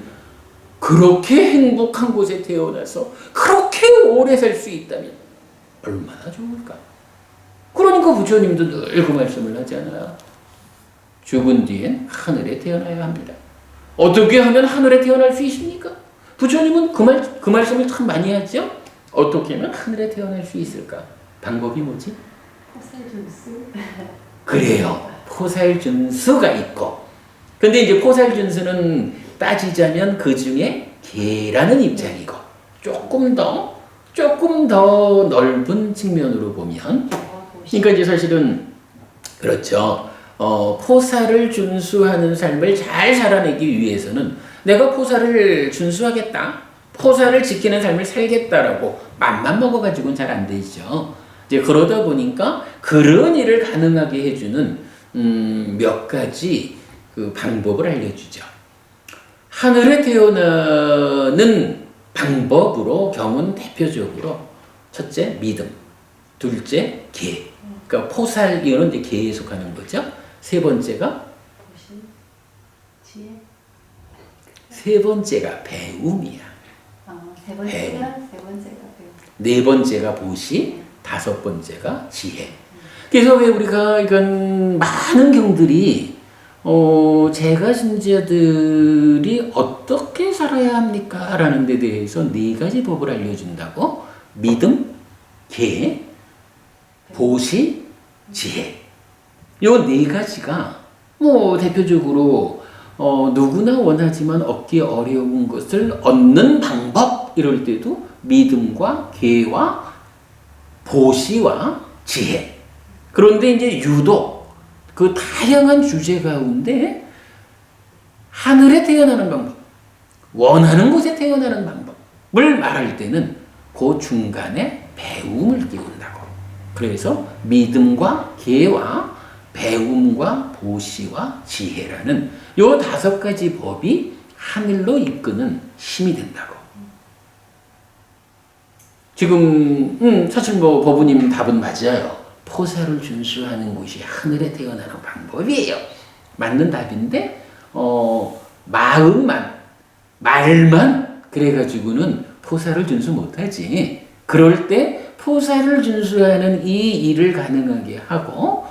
그렇게 행복한 곳에 태어나서 그렇게 오래 살 수 있다면 얼마나 좋을까. 그러니까 부처님도 늘 그 말씀을 하잖아요. 죽은 뒤엔 하늘에 태어나야 합니다. 어떻게 하면 하늘에 태어날 수 있습니까? 부처님은 그 말씀을 참 많이 하죠. 어떻게 하면 하늘에 태어날 수 있을까? 방법이 뭐지? 포살준수. 그래요. 포살준수가 있고. 근데 이제 포살준수는 따지자면 그 중에 개라는 입장이고, 조금 더 넓은 측면으로 보면, 그러니까 이제 사실은 그렇죠. 포살을 준수하는 삶을 잘 살아내기 위해서는 내가 포살을 준수하겠다, 포살을 지키는 삶을 살겠다라고 맘만 먹어가지고는 잘 안 되죠. 이제 그러다 보니까 그런 일을 가능하게 해주는 몇 가지 그 방법을 알려주죠. 하늘에 태어나는 방법으로 경은 대표적으로 첫째 믿음, 둘째 계. 그러니까 포살 이거는 이제 계에 속하는 거죠. 세 번째가 지혜. 세 번째가 배움이야. 세 번째가 배움. 네 번째가 보시, 다섯 번째가 지혜. 그래서 왜 우리가 이건 많은 경들이 제가 신자들이 어떻게 살아야 합니까? 라는 데 대해서 네 가지 법을 알려준다고. 믿음, 계, 보시, 지혜. 요 네 가지가 뭐 대표적으로 누구나 원하지만 얻기 어려운 것을 얻는 방법 이럴 때도 믿음과 계와 보시와 지혜. 그런데 이제 유독 그 다양한 주제 가운데 하늘에 태어나는 방법, 원하는 곳에 태어나는 방법을 말할 때는 그 중간에 배움을 끼운다고. 그래서 믿음과 계와 배움과 보시와 지혜라는 요 다섯 가지 법이 하늘로 이끄는 힘이 된다고. 지금 사실 뭐 법우님 답은 맞아요. 포사를 준수하는 곳이 하늘에 태어나는 방법이에요. 맞는 답인데 말만 그래가지고는 포사를 준수 못하지. 그럴 때 포사를 준수하는 이 일을 가능하게 하고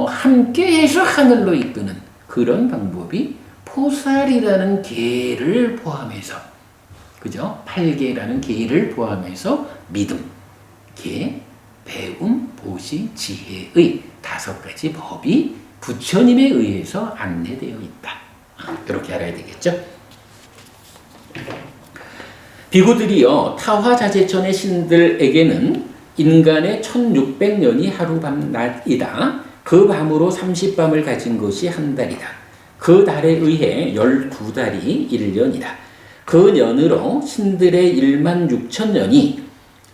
함께해서 하늘로 이끄는 그런 방법이 포살이라는 계를 포함해서, 그죠? 8계라는 계를 포함해서 믿음, 계, 배움, 보시, 지혜의 다섯 가지 법이 부처님에 의해서 안내되어 있다. 이렇게 알아야 되겠죠? 비구들이요, 타화자재천의 신들에게는 인간의 1600년이 하루밤 낮이다. 그 밤으로 30밤을 가진 것이 한 달이다. 그 달에 의해 12달이 1년이다. 그 년으로 신들의 1만 6천 년이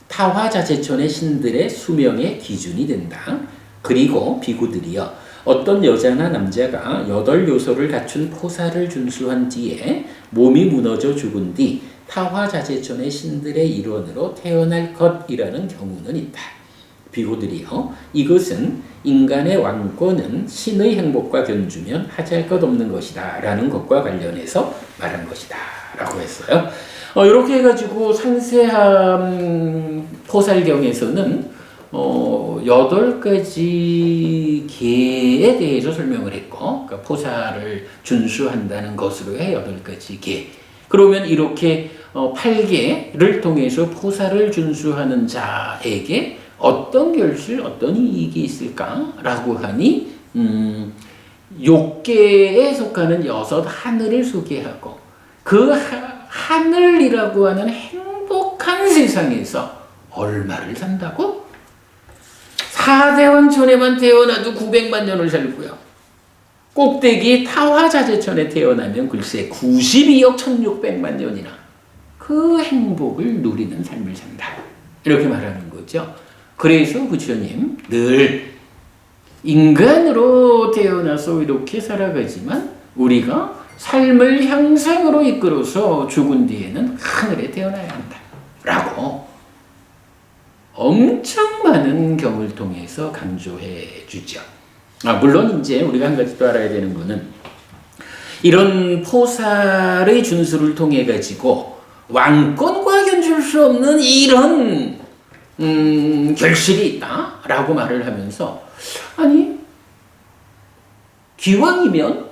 타화자재천의 신들의 수명의 기준이 된다. 그리고 비구들이여, 어떤 여자나 남자가 8요소를 갖춘 포사를 준수한 뒤에 몸이 무너져 죽은 뒤 타화자재천의 신들의 일원으로 태어날 것이라는 경우는 있다. 비구들이여, 이것은 인간의 왕권은 신의 행복과 견주면 하잘 것 없는 것이다 라는 것과 관련해서 말한 것이다 라고 했어요. 이렇게 해가지고 상세한 포살경에서는 8가지 계에 대해서 설명을 했고, 그러니까 포살을 준수한다는 것으로 해 8가지 계. 그러면 이렇게 8계를 통해서 포살을 준수하는 자에게 어떤 결실, 어떤 이익이 있을까라고 하니 6계에 속하는 6 하늘을 소개하고, 그 하늘이라고 하는 행복한 세상에서 얼마를 산다고? 4대원천에만 태어나도 900만 년을 살고요. 꼭대기 타화자재천에 태어나면 글쎄 92억 1600만 년이나 그 행복을 누리는 삶을 산다. 이렇게 말하는 거죠. 그래서 부처님 늘 인간으로 태어나서 이렇게 살아가지만 우리가 삶을 향상으로 이끌어서 죽은 뒤에는 하늘에 태어나야 한다 라고 엄청 많은 경을 통해서 강조해 주죠. 물론 이제 우리가 한 가지 또 알아야 되는 거는 이런 포살의 준수를 통해 가지고 왕권과 견줄 수 없는 이런 결실이 있다라고 말을 하면서, 아니 기왕이면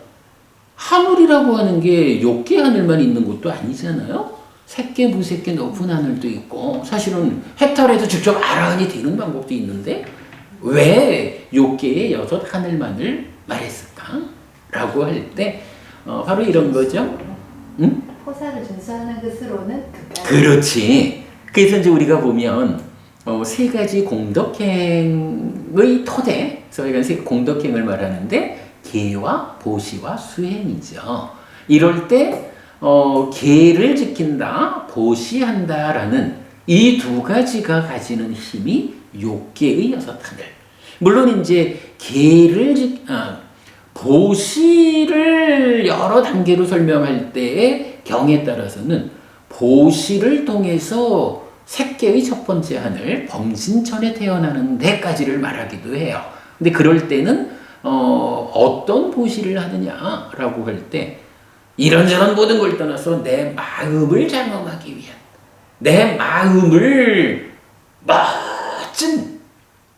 하늘이라고 하는 게 욕계 하늘만 있는 것도 아니잖아요. 새끼 무새끼 높은 하늘도 있고, 사실은 해탈해서 직접 아라한이 되는 방법도 있는데 왜 욕계의 6 하늘만을 말했을까? 라고 할 때 바로 이런 거죠. 응? 포사를 준수하는 것으로는 그까지. 그렇지. 그래서 이제 우리가 보면 3가지 공덕행의 토대, 저희가 공덕행을 말하는데 계와 보시와 수행이죠. 이럴 때 계를 지킨다, 보시한다라는 이 2가지가 가지는 힘이 욕계의 6 하늘. 물론 이제 보시를 여러 단계로 설명할 때의 경에 따라서는 보시를 통해서 색계의 첫 번째 하늘, 범신천에 태어나는 데까지를 말하기도 해요. 근데 그럴 때는 어떤 보시를 하느냐라고 할 때, 이런저런 모든 걸 떠나서 내 마음을 장엄하기 위한, 내 마음을 멋진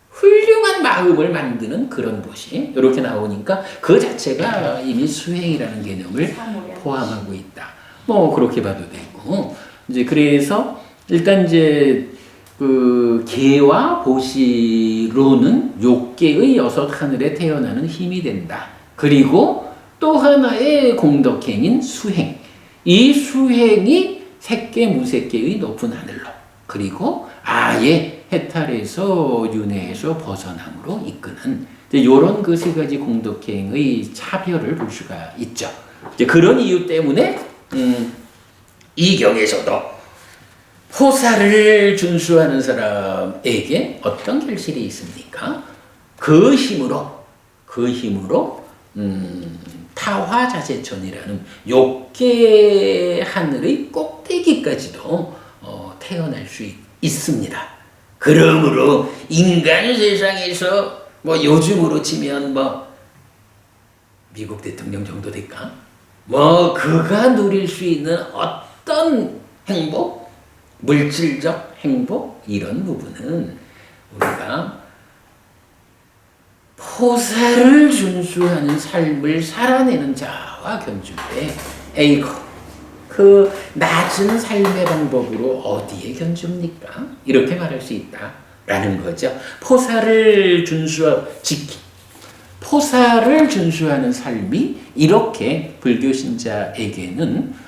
훌륭한 마음을 만드는 그런 보시, 이렇게 나오니까 그 자체가 이미 수행이라는 개념을 포함하고 있다. 뭐 그렇게 봐도 되고, 이제 그래서 일단 이제 그 계와 보시로는 욕계의 6 하늘에 태어나는 힘이 된다. 그리고 또 하나의 공덕행인 수행. 이 수행이 색계 무색계의 높은 하늘로, 그리고 아예 해탈에서 윤회에서 벗어남으로 이끄는 이런 그 3가지 공덕행의 차별을 볼 수가 있죠. 이제 그런 이유 때문에 이 경에서도 포사를 준수하는 사람에게 어떤 결실이 있습니까? 그 힘으로 타화자재천이라는 욕계 하늘의 꼭대기까지도 태어날 수 있습니다. 그러므로 인간 세상에서 뭐 요즘으로 치면 뭐 미국 대통령 정도 될까? 뭐 그가 누릴 수 있는 어떤 행복, 물질적 행복, 이런 부분은 우리가 포사를 준수하는 삶을 살아내는 자와 견줄 때, 에이고 그 낮은 삶의 방법으로 어디에 견줍니까? 이렇게 말할 수 있다라는 거죠. 포사를 준수하는 삶이 이렇게 불교 신자에게는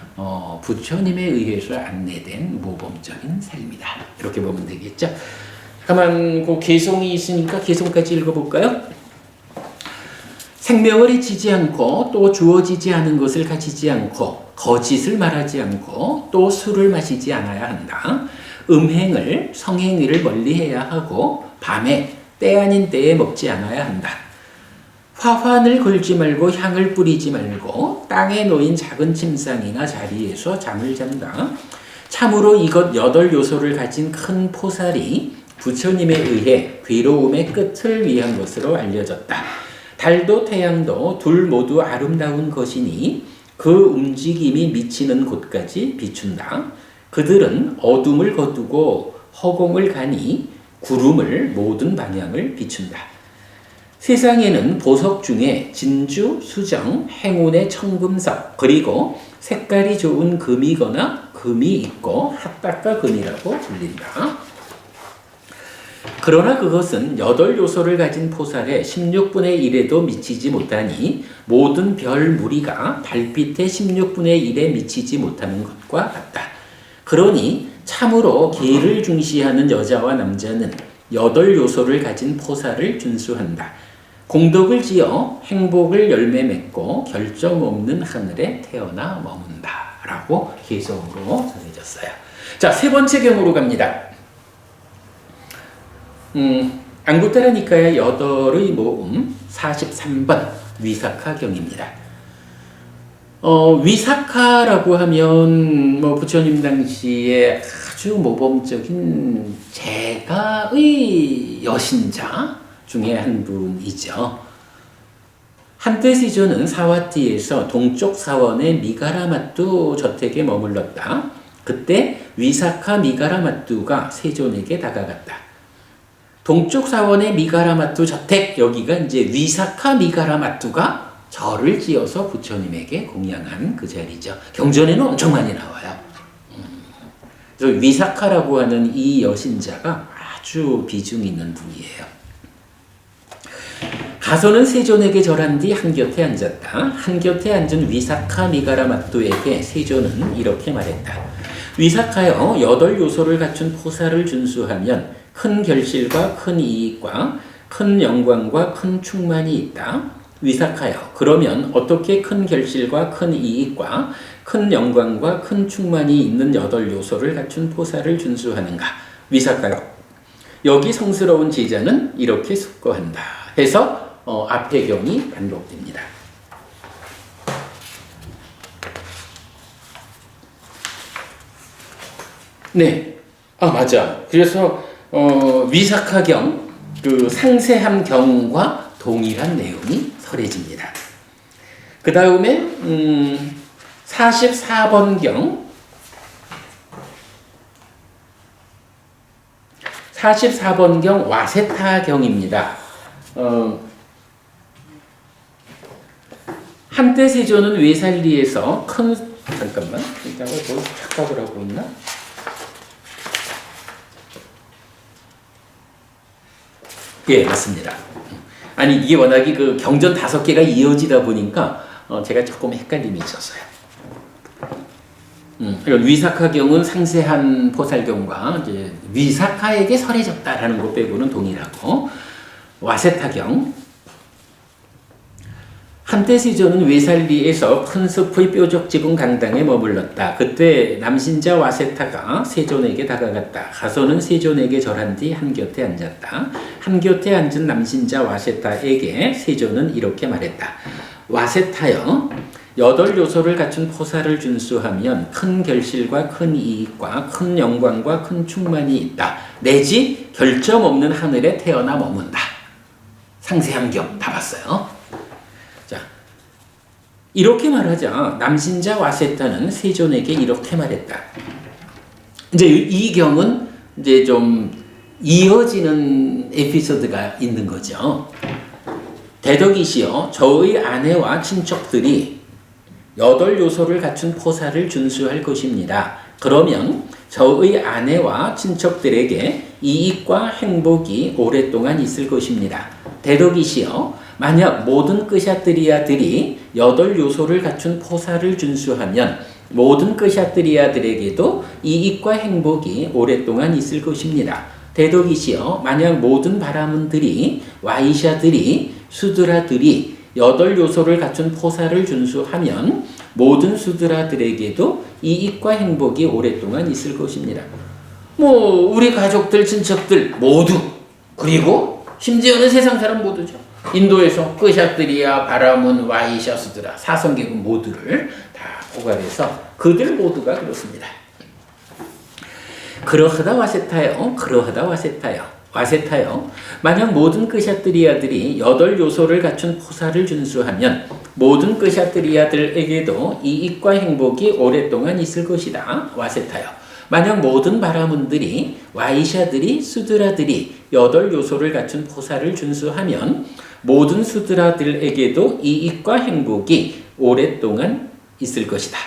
부처님에 의해서 안내된 모범적인 삶이다. 이렇게 보면 되겠죠. 가만 그 개송이 있으니까 개송까지 읽어볼까요? 생명을 해치지 않고 또 주어지지 않은 것을 가지지 않고 거짓을 말하지 않고 또 술을 마시지 않아야 한다. 음행을 성행위를 멀리해야 하고 밤에 때 아닌 때에 먹지 않아야 한다. 화환을 걸지 말고 향을 뿌리지 말고 땅에 놓인 작은 침상이나 자리에서 잠을 잔다. 참으로 이것 8 요소를 가진 큰 포살이 부처님에 의해 괴로움의 끝을 위한 것으로 알려졌다. 달도 태양도 둘 모두 아름다운 것이니 그 움직임이 미치는 곳까지 비춘다. 그들은 어둠을 거두고 허공을 가니 구름을 모든 방향을 비춘다. 세상에는 보석 중에 진주, 수정, 행운의 청금석, 그리고 색깔이 좋은 금이거나 금이 있고 핫딱가 금이라고 불린다. 그러나 그것은 8 요소를 가진 포살의 16분의 1에도 미치지 못하니 모든 별 무리가 달빛의 16분의 1에 미치지 못하는 것과 같다. 그러니 참으로 계를 중시하는 여자와 남자는 8 요소를 가진 포살을 준수한다. 공덕을 지어 행복을 열매 맺고 결정 없는 하늘에 태어나 머문다. 라고 개성으로 전해졌어요. 자, 3번째 경으로 갑니다. 앙구타라 니카야 8의 모음 43번 위사카경입니다. 위사카라고 하면 뭐 부처님 당시에 아주 모범적인 제가의 여신자 중에 한 분이죠. 한때 세조는 사와띠에서 동쪽 사원의 미가라마뚜 저택에 머물렀다. 그때 위사카 미가라마뚜가 세존에게 다가갔다. 동쪽 사원의 미가라마뚜 저택, 여기가 이제 위사카 미가라마뚜가 절을 지어서 부처님에게 공양한 그 자리죠. 경전에는 엄청 많이 나와요. 그래서 위사카라고 하는 이 여신자가 아주 비중 있는 분이에요. 가서는 세존에게 절한 뒤 한곁에 앉았다. 한곁에 앉은 위사카 미가라마뚜에게 세존은 이렇게 말했다. 위사카여, 8요소를 갖춘 포사를 준수하면 큰 결실과 큰 이익과 큰 영광과 큰 충만이 있다. 위사카여, 그러면 어떻게 큰 결실과 큰 이익과 큰 영광과 큰 충만이 있는 8요소를 갖춘 포사를 준수하는가? 위사카여, 여기 성스러운 제자는 이렇게 숙고한다. 해서 앞의 경이 반복됩니다. 네, 맞아. 그래서 위사카경, 그 상세함 경과 동일한 내용이 설해집니다. 그 다음에 44번 경, 44번 경 와세타 경입니다. 한때 세조는 외살리에서 잠깐만, 이따가 뭘 착각을 하고 있나? 예, 맞습니다. 아니, 이게 워낙에 그 경전 5개가 이어지다 보니까 제가 조금 헷갈림이 있었어요. 위사카경은 상세한 포살경과 이제 위사카에게 설해졌다라는 것 빼고는 동일하고, 와세타경, 한때 세조는 외살리에서 큰 숲의 뾰족 지붕 강당에 머물렀다. 그때 남신자 와세타가 세존에게 다가갔다. 가서는 세존에게 절한 뒤 한곁에 앉았다. 한곁에 앉은 남신자 와세타에게 세존은 이렇게 말했다. 와세타여, 8요소를 갖춘 포사를 준수하면 큰 결실과 큰 이익과 큰 영광과 큰 충만이 있다. 내지 결점 없는 하늘에 태어나 머문다. 상세한 경 다 봤어요. 이렇게 말하자 남신자 와세타는 세존에게 이렇게 말했다. 이제 이 경은 이제 좀 이어지는 에피소드가 있는 거죠. 대덕이시여, 저의 아내와 친척들이 8요소를 갖춘 포사를 준수할 것입니다. 그러면 저의 아내와 친척들에게 이익과 행복이 오랫동안 있을 것입니다. 대덕이시여, 만약 모든 끄샤트리아들이 8요소를 갖춘 포사를 준수하면 모든 끄샤트리아들에게도 이익과 행복이 오랫동안 있을 것입니다. 대덕이시여, 만약 모든 바라문들이, 와이샤들이, 수드라들이 8요소를 갖춘 포사를 준수하면 모든 수드라들에게도 이익과 행복이 오랫동안 있을 것입니다. 우리 가족들, 친척들 모두, 그리고 심지어는 세상 사람 모두죠. 인도에서 끄샤트리아, 바라문, 와이샤, 수드라, 사성계급 모두를 다 포괄해서 그들 모두가 그렇습니다. 그러하다 와세타요. 와세타요. 만약 모든 끄샤트리아들이 8요소를 갖춘 포사를 준수하면 모든 끄샤트리아들에게도 이익과 행복이 오랫동안 있을 것이다. 와세타요. 만약 모든 바라문들이, 와이샤들이, 수드라들이 8요소를 갖춘 포사를 준수하면 모든 수드라들에게도 이익과 행복이 오랫동안 있을 것이다.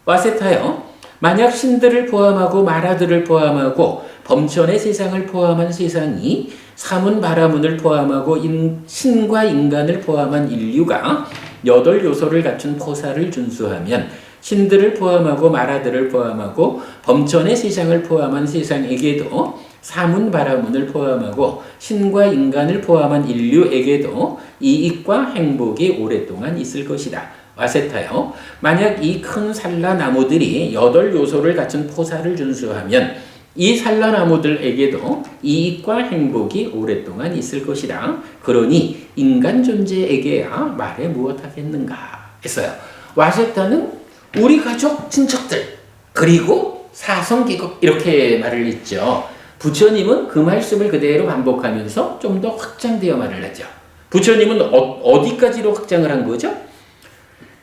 와세타요. 만약 신들을 포함하고 마라들을 포함하고 범천의 세상을 포함한 세상이 사문 바라문을 포함하고 신과 인간을 포함한 인류가 8요소를 갖춘 포사를 준수하면 신들을 포함하고 마라들을 포함하고 범천의 세상을 포함한 세상에게도 사문 바라문을 포함하고 신과 인간을 포함한 인류에게도 이익과 행복이 오랫동안 있을 것이다. 와세타요. 만약 이 큰 산라나무들이 8요소를 갖춘 포사를 준수하면 이 산라나무들에게도 이익과 행복이 오랫동안 있을 것이다. 그러니 인간 존재에게야 말해 무엇하겠는가 했어요. 와세타는 우리 가족, 친척들, 그리고 사성기급 이렇게 말을 했죠. 부처님은 그 말씀을 그대로 반복하면서 좀 더 확장되어 말을 하죠. 부처님은 어디까지로 확장을 한 거죠?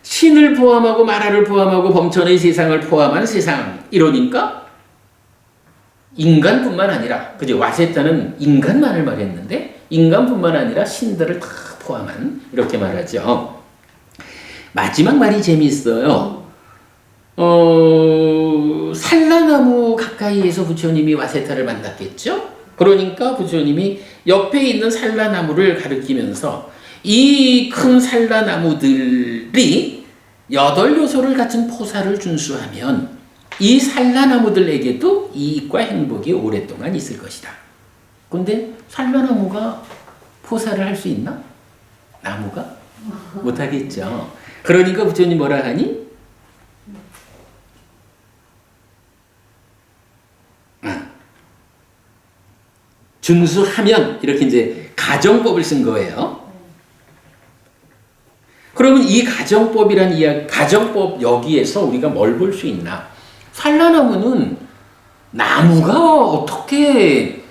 신을 포함하고 만화를 포함하고 범천의 세상을 포함한 세상. 이러니까 인간뿐만 아니라, 그죠? 와세타는 인간만을 말했는데 인간뿐만 아니라 신들을 다 포함한, 이렇게 말하죠. 마지막 말이 재미있어요. 산라나무 가까이에서 부처님이 와세타를 만났겠죠? 그러니까 부처님이 옆에 있는 산라나무를 가리키면서 이 큰 산라나무들이 8요소를 갖춘 포사를 준수하면 이 산라나무들에게도 이익과 행복이 오랫동안 있을 것이다. 근데 산라나무가 포사를 할 수 있나? 나무가? 못하겠죠. 그러니까 부처님 뭐라 하니? 준수하면, 이렇게 이제 가정법을 쓴 거예요. 그러면 이 가정법이란 이야기, 가정법 여기에서 우리가 뭘 볼 수 있나? 산라나무는 나무가 어떻게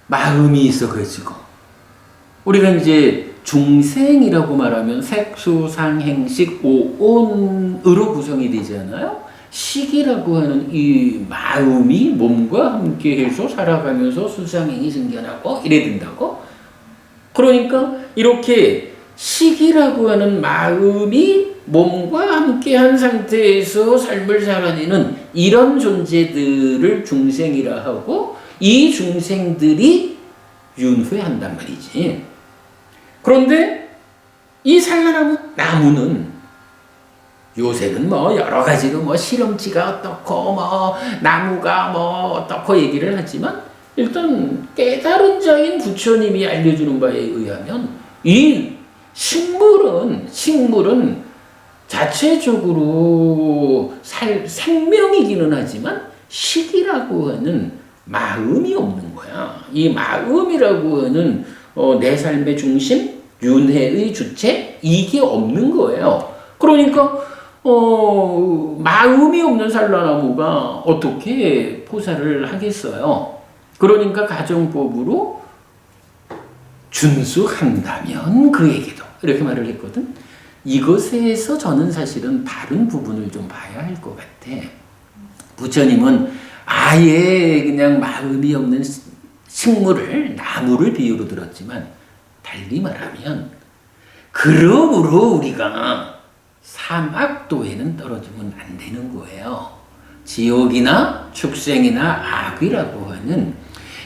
마음이 있어가지고, 우리가 이제 중생이라고 말하면 색수상행식 오온으로 구성이 되잖아요. 식이라고 하는 이 마음이 몸과 함께해서 살아가면서 수상행이 생겨나고 이래 된다고. 그러니까 이렇게 식이라고 하는 마음이 몸과 함께한 상태에서 삶을 살아내는 이런 존재들을 중생이라 하고, 이 중생들이 윤회한단 말이지. 그런데 이 산라나무 나무는 요새는 뭐 여러 가지로 뭐 실험치가 어떻고 뭐 나무가 뭐 어떻고 얘기를 하지만, 일단 깨달은 자인 부처님이 알려주는 바에 의하면 이 식물은 자체적으로 생명이기는 하지만 식이라고 하는 마음이 없는 거야. 이 마음이라고 하는 내 삶의 중심, 윤회의 주체, 이게 없는 거예요. 그러니까 마음이 없는 산라나무가 어떻게 포사를 하겠어요? 그러니까 가정법으로 준수한다면 그에게도, 이렇게 말을 했거든. 이것에서 저는 사실은 다른 부분을 좀 봐야 할 것 같아. 부처님은 아예 그냥 마음이 없는 식물을, 나무를 비유로 들었지만, 달리 말하면 그러므로 우리가 사막도에는 떨어지면 안 되는 거예요. 지옥이나 축생이나 악이라고 하는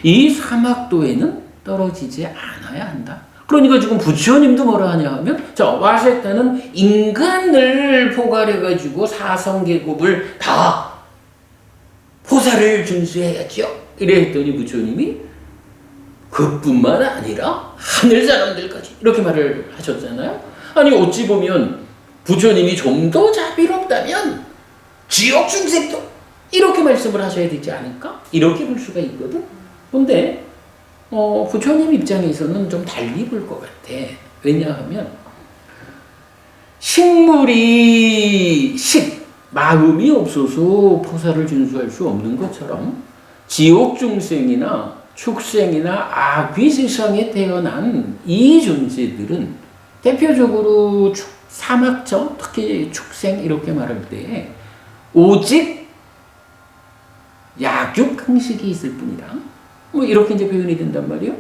이 사막도에는 떨어지지 않아야 한다. 그러니까 지금 부처님도 뭐라 하냐 하면, 와세타는 인간을 포괄해가지고 사성계급을 다 포사를 준수해야죠. 이래 했더니 부처님이 그뿐만 아니라 하늘 사람들까지, 이렇게 말을 하셨잖아요. 아니 어찌 보면 부처님이 좀 더 자비롭다면 지옥 중생도 이렇게 말씀을 하셔야 되지 않을까? 이렇게 볼 수가 있거든. 근데 부처님 입장에서는 좀 달리 볼 것 같아. 왜냐하면 식물이 마음이 없어서 포사를 준수할 수 없는 것처럼, 지옥 중생이나 축생이나 악귀 세상에 태어난 이 존재들은 대표적으로 사막적, 특히 축생 이렇게 말할 때 오직 약육 형식이 있을 뿐이다. 뭐 이렇게 이제 표현이 된단 말이에요.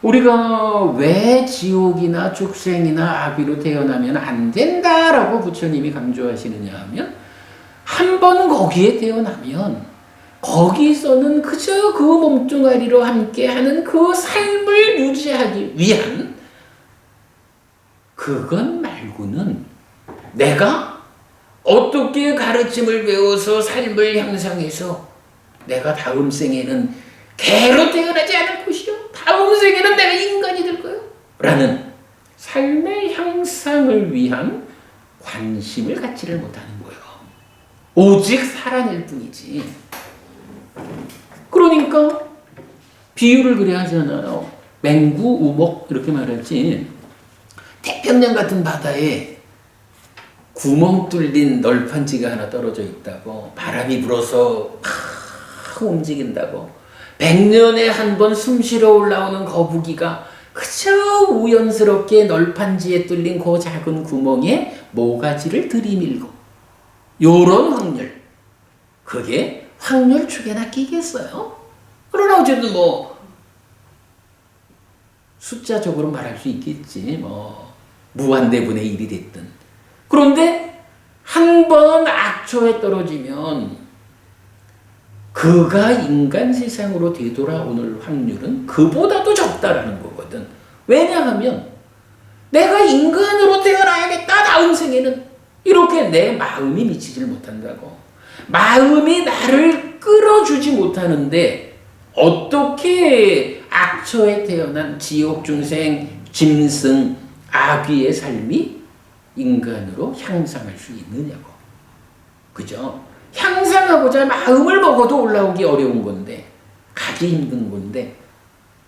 우리가 왜 지옥이나 축생이나 악귀로 태어나면 안 된다라고 부처님이 강조하시느냐 하면, 한 번 거기에 태어나면 거기서는 그저 그 몸뚱아리로 함께하는 그 삶을 유지하기 위한, 그것 말고는 내가 어떻게 가르침을 배워서 삶을 향상해서 내가 다음 생에는 개로 태어나지 않을 것이요, 다음 생에는 내가 인간이 될 거요 라는 삶의 향상을 위한 관심을 갖지를 못하는 거예요. 오직 살아낼 뿐이지. 그러니까 비유를 그래 하잖아요. 맹구 우목 이렇게 말하지. 태평양 같은 바다에 구멍 뚫린 널판지가 하나 떨어져 있다고, 바람이 불어서 막 움직인다고, 100년에 한 번 숨 쉬러 올라오는 거북이가 그저 우연스럽게 널판지에 뚫린 그 작은 구멍에 모가지를 들이밀고 요런 확률, 그게 확률 축에나 끼겠어요? 그러나 어쨌든 뭐 숫자적으로 말할 수 있겠지. 뭐 무한대분의 1이 됐든. 그런데 한 번 악초에 떨어지면 그가 인간 세상으로 되돌아오는 확률은 그보다도 적다라는 거거든. 왜냐하면 내가 인간으로 태어나야겠다 다음 생에는, 이렇게 내 마음이 미치질 못한다고. 마음이 나를 끌어주지 못하는데 어떻게 악처에 태어난 지옥 중생, 짐승, 아귀의 삶이 인간으로 향상할 수 있느냐고. 그죠? 향상하고자 마음을 먹어도 올라오기 어려운 건데, 가기 힘든 건데,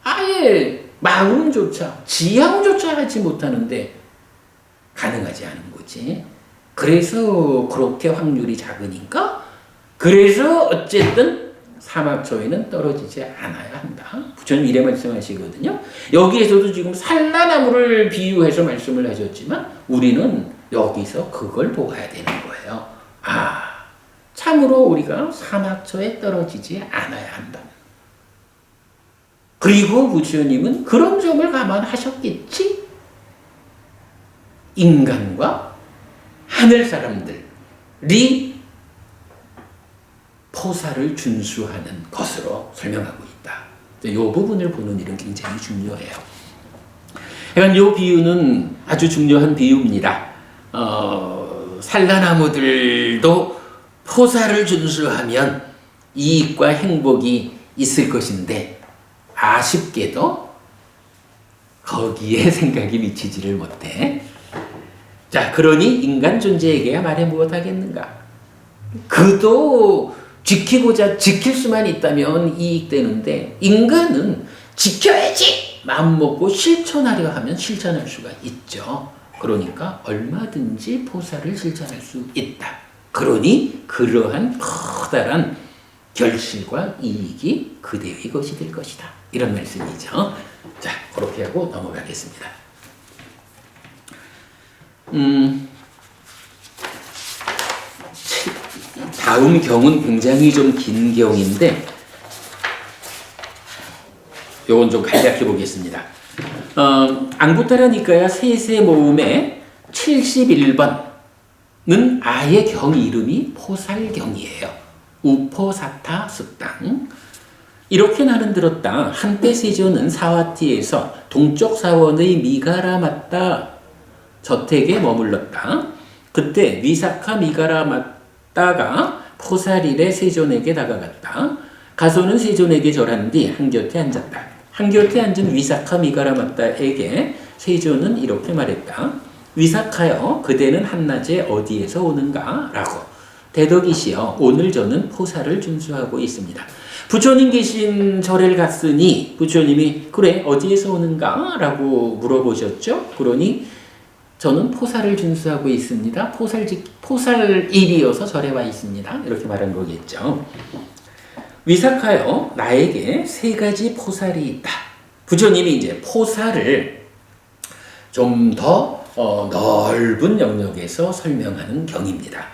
아예 마음조차, 지향조차 하지 못하는데 가능하지 않은 거지. 그래서 그렇게 확률이 작으니까, 그래서 어쨌든 사막초에는 떨어지지 않아야 한다. 부처님 이래 말씀하시거든요. 여기에서도 지금 산라나무를 비유해서 말씀을 하셨지만 우리는 여기서 그걸 보아야 되는 거예요. 아, 참으로 우리가 사막초에 떨어지지 않아야 한다. 그리고 부처님은 그런 점을 감안하셨겠지? 인간과 하늘 사람들이 포사를 준수하는 것으로 설명하고 있다. 이 부분을 보는 일은 굉장히 중요해요. 그러니까 이 비유는 아주 중요한 비유입니다. 산라나무들도 포사를 준수하면 이익과 행복이 있을 것인데 아쉽게도 거기에 생각이 미치지를 못해. 자, 그러니 인간 존재에게야 말해 무엇하겠는가? 그도 지키고자 지킬 수만 있다면 이익되는데 인간은 지켜야지 마음먹고 실천하려 하면 실천할 수가 있죠. 그러니까 얼마든지 포사를 실천할 수 있다. 그러니 그러한 커다란 결실과 이익이 그대의 것이 될 것이다. 이런 말씀이죠. 자, 그렇게 하고 넘어가겠습니다. 다음 경은 굉장히 좀 긴 경인데 요건 좀 간략해 보겠습니다. 앙구타라 니카야 세세 모음의 71번은 아예 경 이름이 포살경이에요. 우포사타 습당. 이렇게 나는 들었다. 한때 세조는 사와티에서 동쪽 사원의 미가라마타 저택에 머물렀다. 그때 위사카 미가라마타가 포살일에 세존에게 다가갔다. 가소는 세존에게 절한 뒤 한곁에 앉았다. 한곁에 앉은 위사카 미가라마타에게 세존은 이렇게 말했다. 위사카여, 그대는 한낮에 어디에서 오는가? 라고. 대덕이시여, 오늘 저는 포사를 준수하고 있습니다. 부처님 계신 절을 갔으니 부처님이 그래 어디에서 오는가? 라고 물어보셨죠. 그러니 저는 포사를 준수하고 있습니다. 포살일이어서 절에 와 있습니다. 이렇게 말한 거겠죠. 위사카여, 나에게 세 가지 포살이 있다. 부처님이 이제 포살을 좀 더 넓은 영역에서 설명하는 경입니다.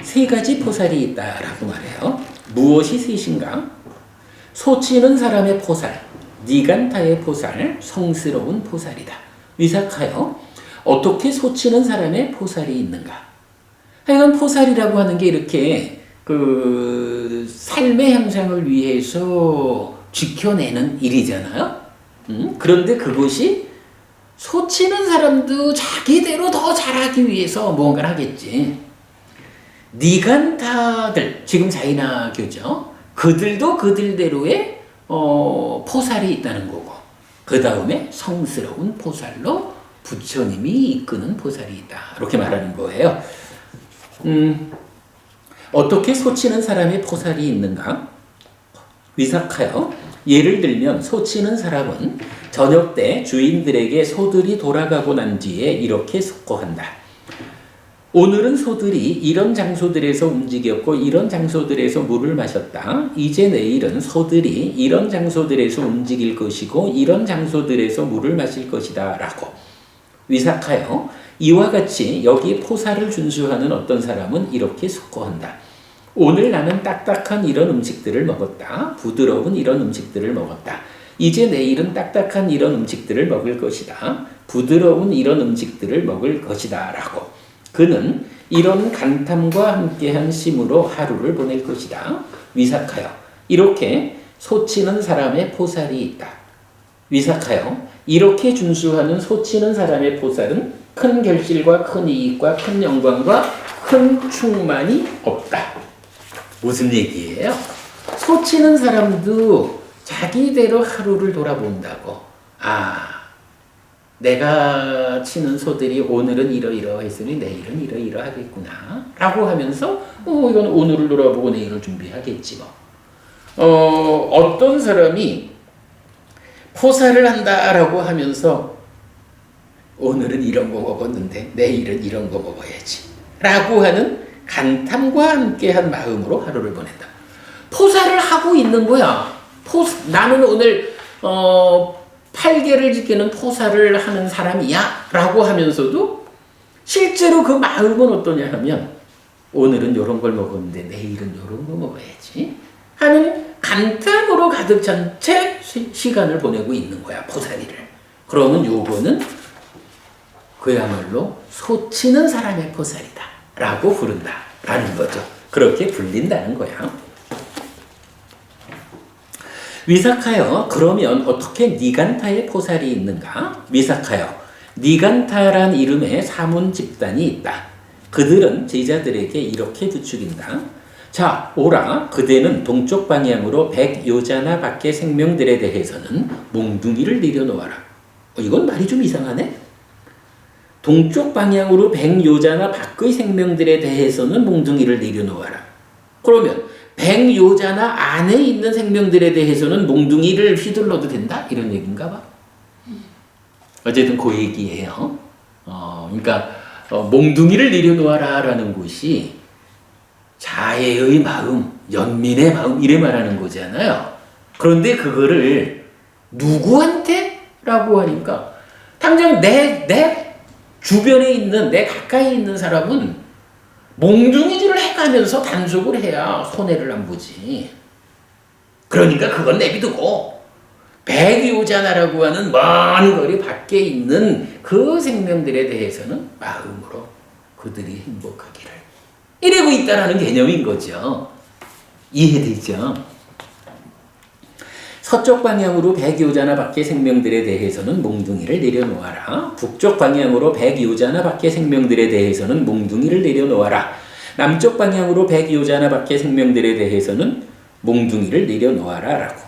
세 가지 포살이 있다라고 말해요. 무엇이 셋인가? 소치는 사람의 포살, 니간타의 포살, 성스러운 포살이다. 위사카여, 어떻게 소치는 사람의 포살이 있는가? 하여간 포살이라고 하는 게 이렇게 그 삶의 향상을 위해서 지켜내는 일이잖아요. 그런데 그것이 소치는 사람도 자기대로 더 잘하기 위해서 무언가를 하겠지. 니간타들, 지금 자이나교죠. 그들도 그들대로의 포살이 있다는 거고, 그 다음에 성스러운 포살로 부처님이 이끄는 포살이 있다. 이렇게 말하는 거예요. 어떻게 소치는 사람의 포살이 있는가? 위사카요. 예를 들면 소치는 사람은 저녁 때 주인들에게 소들이 돌아가고 난 뒤에 이렇게 속고한다. 오늘은 소들이 이런 장소들에서 움직였고 이런 장소들에서 물을 마셨다. 이제 내일은 소들이 이런 장소들에서 움직일 것이고 이런 장소들에서 물을 마실 것이다 라고 위삭하여 이와 같이 여기 포사를 준수하는 어떤 사람은 이렇게 숙고한다. 오늘 나는 딱딱한 이런 음식들을 먹었다. 부드러운 이런 음식들을 먹었다. 이제 내일은 딱딱한 이런 음식들을 먹을 것이다. 부드러운 이런 음식들을 먹을 것이다 라고 그는 이런 간탐과 함께한 쉼으로 하루를 보낼 것이다. 위삭하여 이렇게 소치는 사람의 포살이 있다. 위삭하여 이렇게 준수하는 소치는 사람의 포살은 큰 결실과 큰 이익과 큰 영광과 큰 충만이 없다. 무슨 얘기예요? 소치는 사람도 자기대로 하루를 돌아본다고. 내가 치는 소들이 오늘은 이러이러했으니 내일은 이러이러하겠구나 라고 하면서 이건 오늘을 돌아보고 내일을 준비하겠지 뭐. 어떤 사람이 포사를 한다라고 하면서 오늘은 이런 거 먹었는데 내일은 이런 거 먹어야지 라고 하는 간탐과 함께한 마음으로 하루를 보낸다. 포사를 하고 있는 거야. 나는 오늘 8개를 지키는 포사를 하는 사람이야 라고 하면서도 실제로 그 마음은 어떠냐 하면 오늘은 이런 걸 먹었는데 내일은 이런 거 먹어야지 하는 간탐으로 가득 찬 채 시간을 보내고 있는 거야. 포사리를. 그러면 요거는 그야말로 소치는 사람의 포살이다 라고 부른다 라는 거죠. 그렇게 불린다는 거야. 위삭하여 그러면 어떻게 니간타의 포살이 있는가? 위삭하여 니간타란 이름의 사문 집단이 있다. 그들은 제자들에게 이렇게 부추긴다. 자, 오라. 그대는 동쪽 방향으로 100요자나 밖의 생명들에 대해서는 몽둥이를 내려놓아라. 이건 말이 좀 이상하네? 동쪽 방향으로 100요자나 밖의 생명들에 대해서는 몽둥이를 내려놓아라. 그러면 100요자나 안에 있는 생명들에 대해서는 몽둥이를 휘둘러도 된다? 이런 얘기인가 봐. 어쨌든 그 얘기예요. 그러니까 몽둥이를 내려놓아라 라는 것이 자애의 마음, 연민의 마음 이래 말하는 거잖아요. 그런데 그거를 누구한테? 라고 하니까 당장 내 주변에 있는 내 가까이 있는 사람은 몽둥이질을 해가면서 단속을 해야 손해를 안 보지. 그러니까 그건 내비두고 백요자나라고 하는 먼 거리 밖에 있는 그 생명들에 대해서는 마음으로 그들이 행복하기를 이러고 있다라는 개념인 거죠. 이해되죠? 서쪽 방향으로 100요자나 밖의 생명들에 대해서는 몽둥이를 내려놓아라. 북쪽 방향으로 100요자나 밖의 생명들에 대해서는 몽둥이를 내려놓아라. 남쪽 방향으로 100요자나 밖의 생명들에 대해서는 몽둥이를 내려놓아라 라고.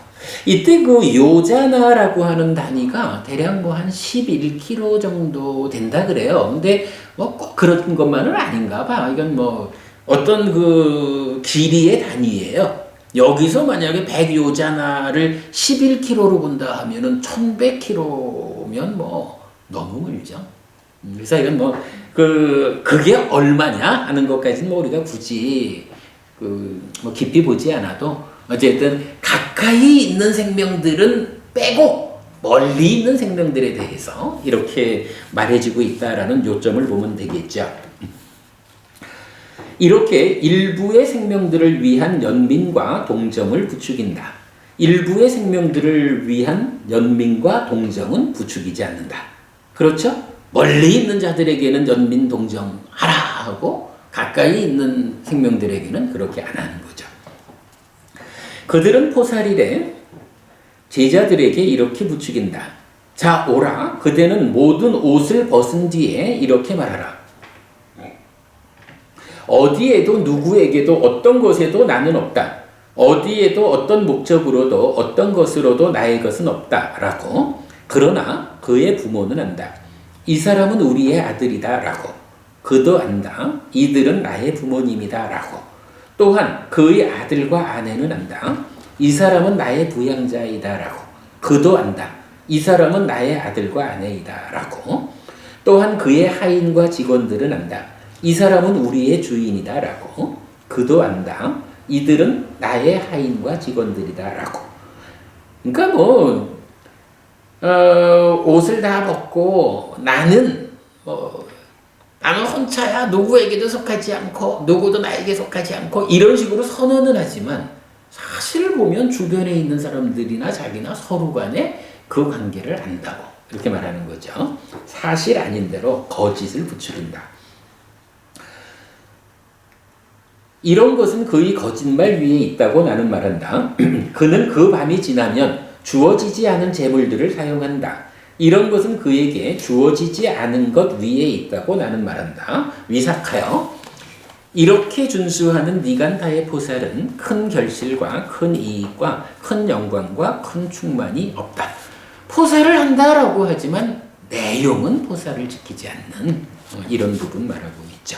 이때 그 요자나라고 하는 단위가 대략 뭐 한 11km 정도 된다 그래요. 근데 뭐 꼭 그런 것만은 아닌가 봐. 이건 뭐 어떤 그 길이의 단위예요. 여기서 만약에 100요자나를 11km로 본다 하면은 1100km면 뭐 너무 멀죠. 그래서 이건 뭐 그게 얼마냐 하는 것까지는 뭐 우리가 굳이 뭐 깊이 보지 않아도 어쨌든 가까이 있는 생명들은 빼고 멀리 있는 생명들에 대해서 이렇게 말해지고 있다라는 요점을 보면 되겠죠. 이렇게 일부의 생명들을 위한 연민과 동정을 부추긴다. 일부의 생명들을 위한 연민과 동정은 부추기지 않는다. 그렇죠? 멀리 있는 자들에게는 연민 동정하라 하고 가까이 있는 생명들에게는 그렇게 안 하는 거죠. 그들은 포살이래 제자들에게 이렇게 부추긴다. 자, 오라. 그대는 모든 옷을 벗은 뒤에 이렇게 말하라. 어디에도 누구에게도 어떤 것에도 나는 없다. 어디에도 어떤 목적으로도 어떤 것으로도 나의 것은 없다. 라고. 그러나 그의 부모는 안다. 이 사람은 우리의 아들이다. 라고. 그도 안다. 이들은 나의 부모님이다. 라고. 또한 그의 아들과 아내는 안다. 이 사람은 나의 부양자이다. 라고. 그도 안다. 이 사람은 나의 아들과 아내이다. 라고. 또한 그의 하인과 직원들은 안다. 이 사람은 우리의 주인이다라고. 그도 안다. 이들은 나의 하인과 직원들이다라고. 그러니까 뭐 옷을 다 벗고 나는 나는 혼자야. 누구에게도 속하지 않고 누구도 나에게 속하지 않고 이런 식으로 선언은 하지만 사실을 보면 주변에 있는 사람들이나 자기나 서로 간에 그 관계를 안다고 이렇게 말하는 거죠. 사실 아닌 대로 거짓을 부추긴다. 이런 것은 그의 거짓말 위에 있다고 나는 말한다. 그는 그 밤이 지나면 주어지지 않은 재물들을 사용한다. 이런 것은 그에게 주어지지 않은 것 위에 있다고 나는 말한다. 위삭하여 이렇게 준수하는 니간타의 포살은 큰 결실과 큰 이익과 큰 영광과 큰 충만이 없다. 포살을 한다라고 하지만 내용은 포살을 지키지 않는 이런 부분 말하고 있죠.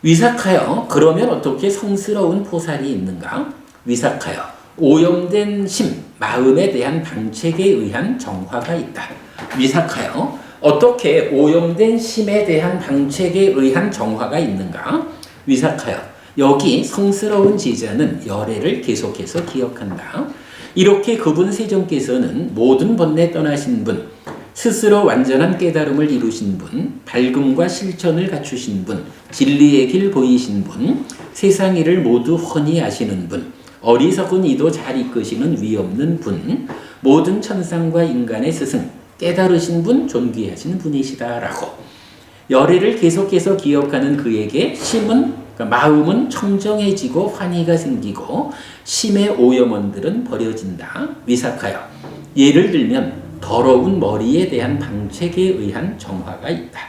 위삭하여 그러면 어떻게 성스러운 포살이 있는가? 위삭하여 오염된 심, 마음에 대한 방책에 의한 정화가 있다. 위삭하여 어떻게 오염된 심에 대한 방책에 의한 정화가 있는가? 위삭하여 여기 성스러운 제자는 열애를 계속해서 기억한다. 이렇게 그분 세존께서는 모든 번뇌 떠나신 분, 스스로 완전한 깨달음을 이루신 분, 밝음과 실천을 갖추신 분, 진리의 길 보이신 분, 세상 일을 모두 훤히 아시는 분, 어리석은 이도 잘 이끄시는 위 없는 분, 모든 천상과 인간의 스승, 깨달으신 분, 존귀하신 분이시다라고. 열애를 계속해서 기억하는 그에게 심은, 그러니까 마음은 청정해지고 환희가 생기고 심의 오염원들은 버려진다. 위삭하여 예를 들면 더러운 머리에 대한 방책에 의한 정화가 있다.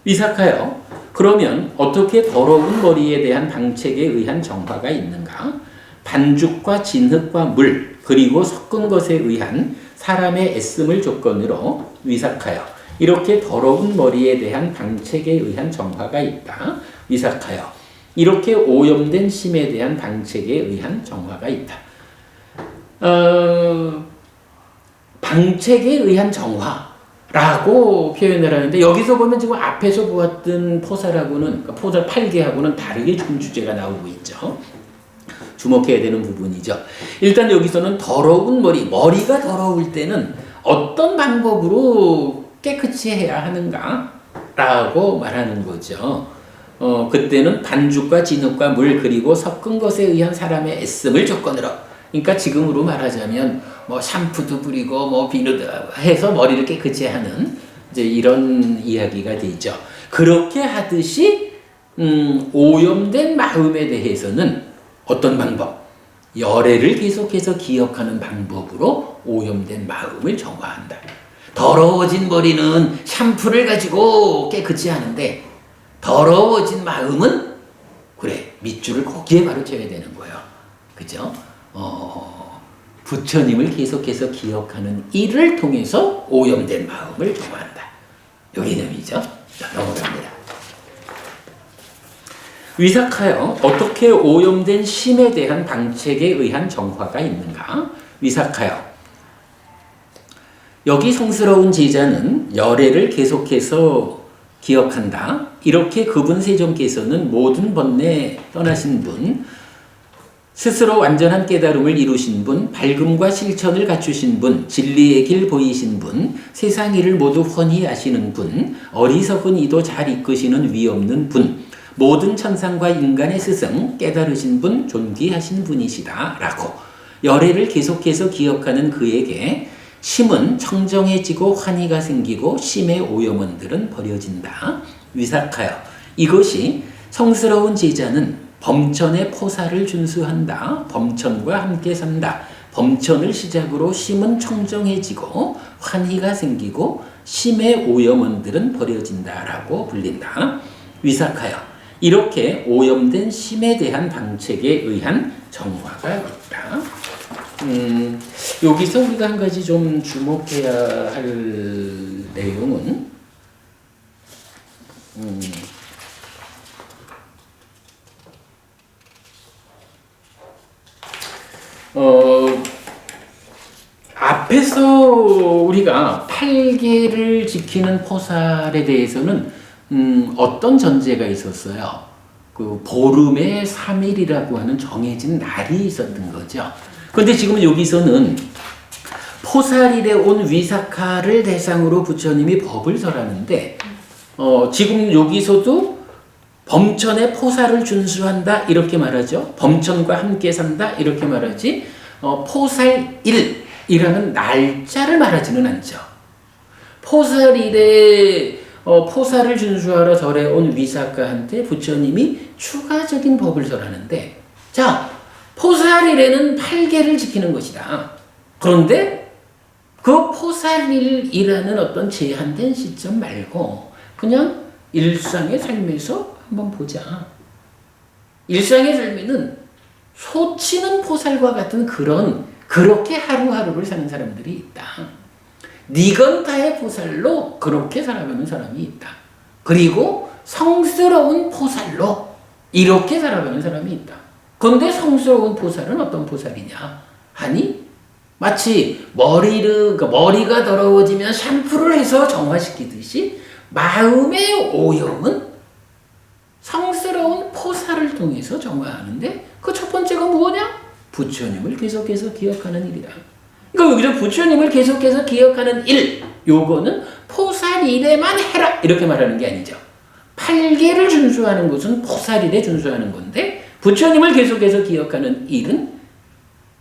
위삭하여 그러면 어떻게 더러운 머리에 대한 방책에 의한 정화가 있는가? 반죽과 진흙과 물 그리고 섞은 것에 의한 사람의 애씀을 조건으로 위삭하여 이렇게 더러운 머리에 대한 방책에 의한 정화가 있다. 위삭하여 이렇게 오염된 심에 대한 방책에 의한 정화가 있다. 방책에 의한 정화라고 표현을 하는데 여기서 보면 지금 앞에서 보았던 포살하고는 그러니까 포살 8개하고는 다르게 지금 주제가 나오고 있죠. 주목해야 되는 부분이죠. 일단 여기서는 더러운 머리가 더러울 때는 어떤 방법으로 깨끗이 해야 하는가? 라고 말하는 거죠. 그때는 반죽과 진흙과 물 그리고 섞은 것에 의한 사람의 애씀을 조건으로 그러니까 지금으로 말하자면 뭐 샴푸도 뿌리고 뭐 비누도 해서 머리를 깨끗이 하는 이제 이런 이야기가 되죠. 그렇게 하듯이 오염된 마음에 대해서는 어떤 방법? 열애를 계속해서 기억하는 방법으로 오염된 마음을 정화한다. 더러워진 머리는 샴푸를 가지고 깨끗이 하는데 더러워진 마음은 그래 밑줄을 거기에 바로 쳐야 되는 거예요. 그죠? 부처님을 계속해서 기억하는 일을 통해서 오염된 마음을 정화한다. 요 개념이죠. 자, 넘어갑니다. 위삭하여 어떻게 오염된 심에 대한 방책에 의한 정화가 있는가? 위삭하여 여기 성스러운 제자는 열애를 계속해서 기억한다. 이렇게 그분 세존께서는 모든 번뇌 떠나신 분, 스스로 완전한 깨달음을 이루신 분, 밝음과 실천을 갖추신 분, 진리의 길 보이신 분, 세상 일을 모두 훤히 아시는 분, 어리석은 이도 잘 이끄시는 위 없는 분, 모든 천상과 인간의 스승, 깨달으신 분, 존귀하신 분이시다. 라고 열애를 계속해서 기억하는 그에게 심은 청정해지고 환희가 생기고 심의 오염원들은 버려진다. 위삭하여 이것이 성스러운 제자는 범천의 포사를 준수한다. 범천과 함께 산다. 범천을 시작으로 심은 청정해지고 환희가 생기고 심의 오염원들은 버려진다라고 불린다. 위삭하여 이렇게 오염된 심에 대한 방책에 의한 정화가 있다. 여기서 우리가 한 가지 좀 주목해야 할 내용은 앞에서 우리가 8개를 지키는 포살에 대해서는 어떤 전제가 있었어요? 그 보름에 3일이라고 하는 정해진 날이 있었던 거죠. 그런데 지금 여기서는 포살일에 온 위사카를 대상으로 부처님이 법을 설하는데 지금 여기서도 범천의 포살을 준수한다 이렇게 말하죠. 범천과 함께 산다 이렇게 말하지 포살일이라는 날짜를 말하지는 않죠. 포살일에 포살을 준수하러 절에 온 위사카한테 부처님이 추가적인 법을 설하는데 자 포살일에는 8개를 지키는 것이다. 그런데 그 포살일이라는 어떤 제한된 시점 말고 그냥 일상의 삶에서 한번 보자. 일상의 삶에는 소치는 포살과 같은 그렇게 하루하루를 사는 사람들이 있다. 니건타의 포살로 그렇게 살아가는 사람이 있다. 그리고 성스러운 포살로 이렇게 살아가는 사람이 있다. 그런데 성스러운 포살은 어떤 포살이냐 하니 마치 머리가 더러워지면 샴푸를 해서 정화시키듯이 마음의 오염은 성스러운 포살을 통해서 정화하는데 그 첫 번째가 뭐냐? 부처님을 계속해서 기억하는 일이다. 그러니까 여기서 부처님을 계속해서 기억하는 일, 요거는 포살일에만 해라 이렇게 말하는 게 아니죠. 8개를 준수하는 것은 포살일에 준수하는 건데 부처님을 계속해서 기억하는 일은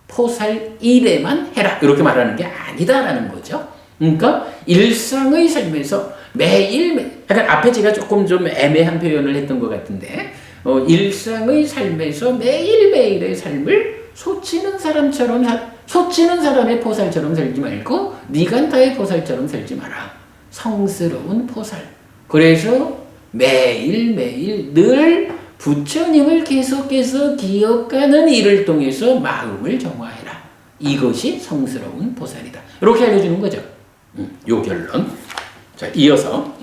포살일에만 해라 이렇게 말하는 게 아니다라는 거죠. 그러니까 일상의 삶에서 매일 약간 앞에 제가 조금 좀 애매한 표현을 했던 것 같은데 일상의 삶에서 매일매일의 삶을 소치는 사람의 포살처럼 살지 말고 니간타의 포살처럼 살지 마라. 성스러운 포살. 그래서 매일매일 늘 부처님을 계속해서 기억하는 일을 통해서 마음을 정화해라. 이것이 성스러운 포살이다. 이렇게 알려주는 거죠. 요 결론. 자, 이어서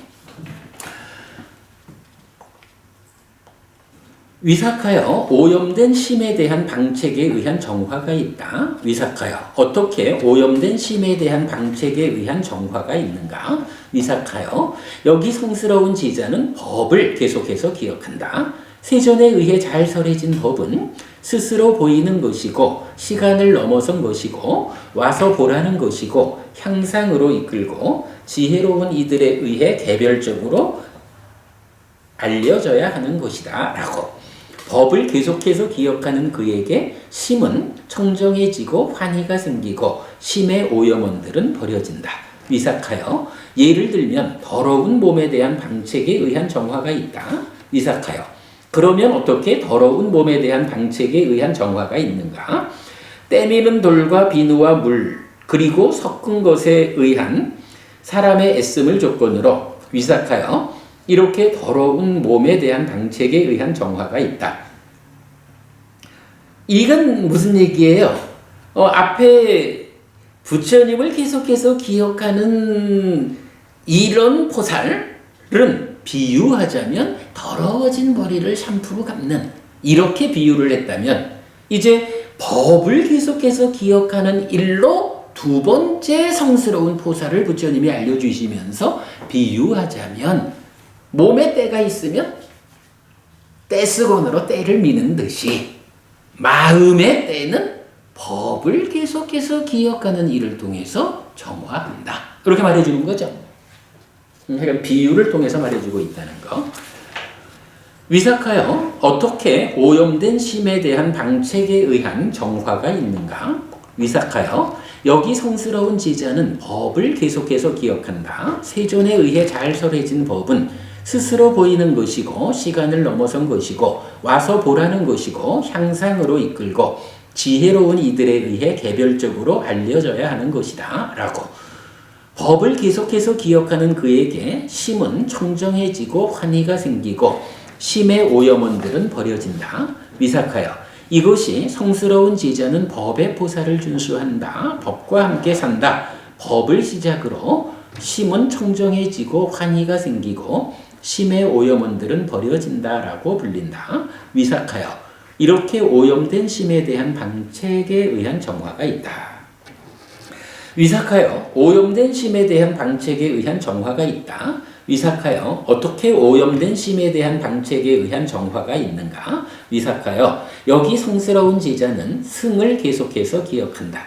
위사카여 오염된 심에 대한 방책에 의한 정화가 있다. 위사카여 어떻게 오염된 심에 대한 방책에 의한 정화가 있는가? 위사카여 여기 성스러운 지자는 법을 계속해서 기억한다. 세존에 의해 잘 설해진 법은 스스로 보이는 것이고 시간을 넘어선 것이고 와서 보라는 것이고 향상으로 이끌고 지혜로운 이들에 의해 개별적으로 알려져야 하는 것이다 라고 법을 계속해서 기억하는 그에게 심은 청정해지고 환희가 생기고 심의 오염원들은 버려진다. 위사카여 예를 들면 더러운 몸에 대한 방책에 의한 정화가 있다. 위사카여 그러면 어떻게 더러운 몸에 대한 방책에 의한 정화가 있는가? 때미는 돌과 비누와 물 그리고 섞은 것에 의한 사람의 애씀을 조건으로 위사카여 이렇게 더러운 몸에 대한 방책에 의한 정화가 있다. 이건 무슨 얘기예요? 앞에 부처님을 계속해서 기억하는 이런 포살은 비유하자면 더러워진 머리를 샴푸로 감는 이렇게 비유를 했다면 이제 법을 계속해서 기억하는 일로 두 번째 성스러운 포살을 부처님이 알려주시면서 비유하자면 몸에 때가 있으면 떼수건으로 때를 미는 듯이 마음의 때는 법을 계속해서 기억하는 일을 통해서 정화한다. 이렇게 말해주는 거죠. 그러니까 비유를 통해서 말해주고 있다는 거. 위사카여 어떻게 오염된 심에 대한 방책에 의한 정화가 있는가? 위사카여 여기 성스러운 지자는 법을 계속해서 기억한다. 세존에 의해 잘 설해진 법은 스스로 보이는 것이고 시간을 넘어선 것이고 와서 보라는 것이고 향상으로 이끌고 지혜로운 이들에 의해 개별적으로 알려져야 하는 것이다 라고 법을 계속해서 기억하는 그에게 심은 청정해지고 환희가 생기고 심의 오염원들은 버려진다. 위사카여 이것이 성스러운 지자는 법의 포살을 준수한다. 법과 함께 산다. 법을 시작으로 심은 청정해지고 환희가 생기고 심의 오염원들은 버려진다라고 불린다. 위사카여 이렇게 오염된 심에 대한 방책에 의한 정화가 있다. 위사카여 오염된 심에 대한 방책에 의한 정화가 있다. 위삭하여 어떻게 오염된 심에 대한 방책에 의한 정화가 있는가? 위삭하여 여기 성스러운 제자는 승을 계속해서 기억한다.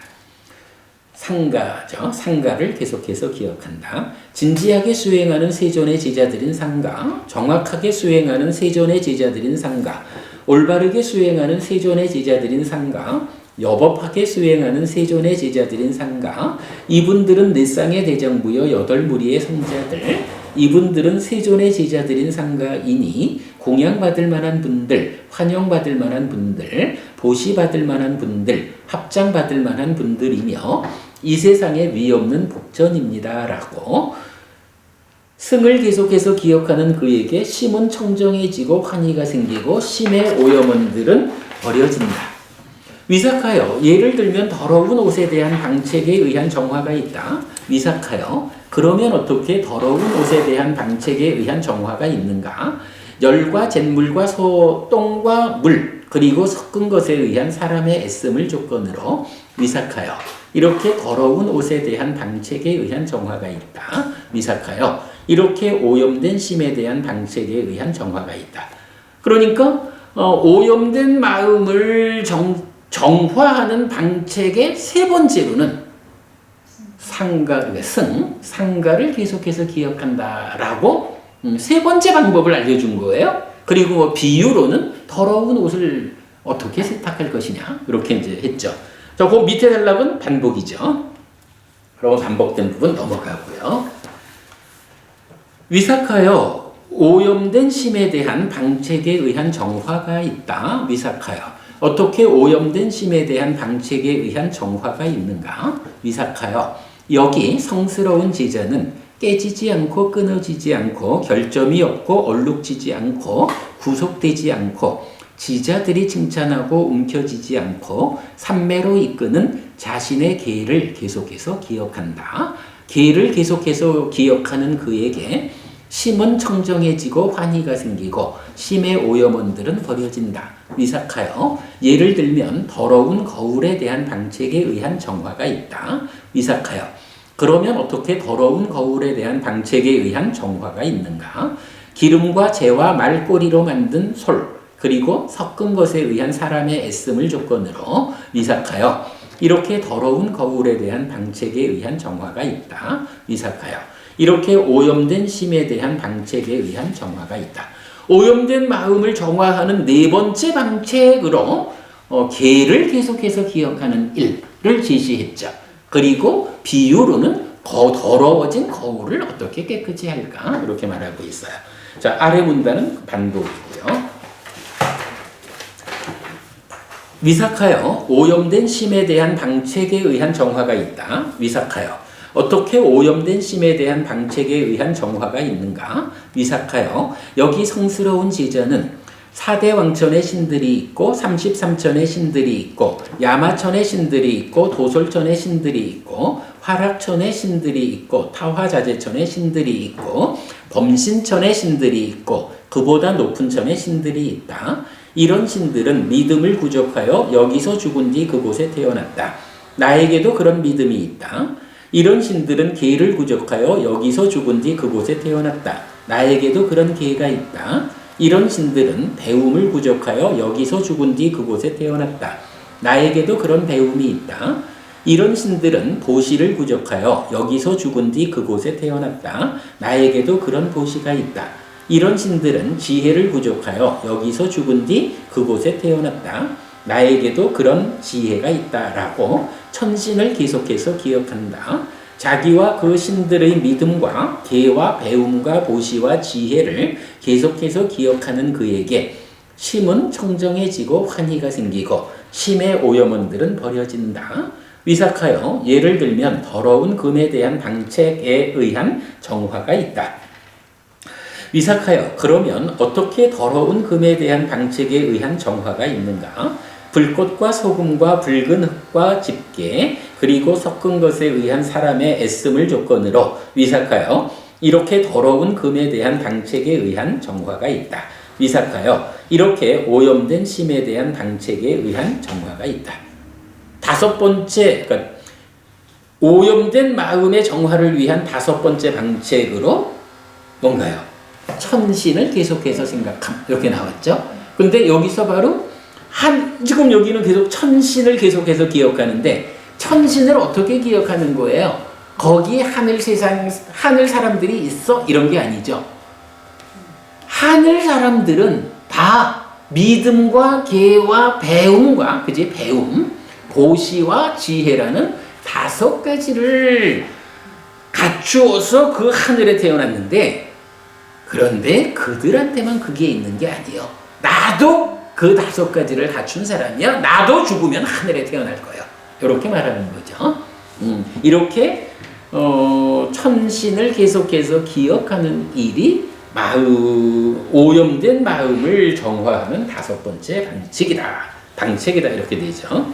상가죠. 상가를 계속해서 기억한다. 진지하게 수행하는 세존의 제자들인 상가, 정확하게 수행하는 세존의 제자들인 상가, 올바르게 수행하는 세존의 제자들인 상가, 여법하게 수행하는 세존의 제자들인 상가, 이분들은 넷상의 대정부여 8무리의 성자들, 이분들은 세존의 제자들인 상가이니 공양받을 만한 분들, 환영받을 만한 분들, 보시받을 만한 분들, 합장받을 만한 분들이며 이 세상에 위없는 복전입니다. 라고 승을 계속해서 기억하는 그에게 심은 청정해지고 환희가 생기고 심의 오염원들은 버려진다. 위삭하여 예를 들면 더러운 옷에 대한 방책에 의한 정화가 있다. 위삭하여 그러면 어떻게 더러운 옷에 대한 방책에 의한 정화가 있는가? 열과 잿물과 똥과 물 그리고 섞은 것에 의한 사람의 애씀을 조건으로 위삭하여 이렇게 더러운 옷에 대한 방책에 의한 정화가 있다. 위삭하여 이렇게 오염된 심에 대한 방책에 의한 정화가 있다. 그러니까 오염된 마음을 정화하는 방책의 세 번째로는 상가를 계속해서 기억한다라고 세 번째 방법을 알려준 거예요. 그리고 비유로는 더러운 옷을 어떻게 세탁할 것이냐 이렇게 이제 했죠. 자, 그 밑에 단락은 반복이죠. 그리고 반복된 부분 넘어가고요. 위삭하여 오염된 심에 대한 방책에 의한 정화가 있다. 위삭하여 어떻게 오염된 심에 대한 방책에 의한 정화가 있는가? 위삭하여 여기 성스러운 제자는 깨지지 않고 끊어지지 않고 결점이 없고 얼룩지지 않고 구속되지 않고 지자들이 칭찬하고 움켜쥐지 않고 삼매로 이끄는 자신의 계를 계속해서 기억한다. 계를 계속해서 기억하는 그에게 심은 청정해지고 환희가 생기고 심의 오염원들은 버려진다. 위삭하여 예를 들면 더러운 거울에 대한 방책에 의한 정화가 있다. 위삭하여 그러면 어떻게 더러운 거울에 대한 방책에 의한 정화가 있는가? 기름과 재와 말꼬리로 만든 솔 그리고 섞은 것에 의한 사람의 애씀을 조건으로 위삭하여 이렇게 더러운 거울에 대한 방책에 의한 정화가 있다. 위삭하여 이렇게 오염된 심에 대한 방책에 의한 정화가 있다. 오염된 마음을 정화하는 네 번째 방책으로 계를 계속해서 기억하는 일을 제시했죠. 그리고 비유로는 더러워진 거울을 어떻게 깨끗이 할까 이렇게 말하고 있어요. 자, 아래 문단은 반복이고요. 위삭하여 오염된 심에 대한 방책에 의한 정화가 있다. 위삭하여 어떻게 오염된 심에 대한 방책에 의한 정화가 있는가? 위삭하여 여기 성스러운 제자는 4대 왕천의 신들이 있고 33천의 신들이 있고 야마천의 신들이 있고 도솔천의 신들이 있고 화락천의 신들이 있고 타화자재천의 신들이 있고 범신천의 신들이 있고 그보다 높은 천의 신들이 있다. 이런 신들은 믿음을 부족하여 여기서 죽은 뒤 그곳에 태어났다. 나에게도 그런 믿음이 있다. 이런 신들은 계를 부족하여 여기서 죽은 뒤 그곳에 태어났다. 나에게도 그런 계가 있다. 이런 신들은 배움을 부족하여 여기서 죽은 뒤 그곳에 태어났다. 나에게도 그런 배움이 있다. 이런 신들은 보시를 부족하여 여기서 죽은 뒤 그곳에 태어났다. 나에게도 그런 보시가 있다. 이런 신들은 지혜를 부족하여 여기서 죽은 뒤 그곳에 태어났다. 나에게도 그런 지혜가 있다라고 천신을 계속해서 기억한다. 자기와 그 신들의 믿음과 계와 배움과 보시와 지혜를 계속해서 기억하는 그에게 심은 청정해지고 환희가 생기고 심의 오염원들은 버려진다. 위삭하여 예를 들면 더러운 금에 대한 방책에 의한 정화가 있다. 위삭하여 그러면 어떻게 더러운 금에 대한 방책에 의한 정화가 있는가? 불꽃과 소금과 붉은 흙과 집게 그리고 섞은 것에 의한 사람의 애씀을 조건으로 위삭하여 이렇게 더러운 금에 대한 방책에 의한 정화가 있다. 위삭하여 이렇게 오염된 심에 대한 방책에 의한 정화가 있다. 다섯 번째, 그러니까 오염된 마음의 정화를 위한 다섯 번째 방책으로 뭔가요? 천신을 계속해서 생각함. 이렇게 나왔죠. 근데 여기서 바로 지금 여기는 계속 천신을 계속해서 기억하는데 천신을 어떻게 기억하는 거예요? 거기 하늘 사람들이 있어? 이런 게 아니죠. 하늘 사람들은 다 믿음과 계와 배움과, 그지? 배움, 보시와 지혜라는 5가지를 갖추어서 그 하늘에 태어났는데, 그런데 그들한테만 그게 있는 게 아니에요. 나도 그 5가지를 갖춘 사람이야. 나도 죽으면 하늘에 태어날 거예요. 이렇게 말하는 거죠. 이렇게 천신을 계속해서 기억하는 일이 오염된 마음을 정화하는 5번째 방책이다 이렇게 되죠.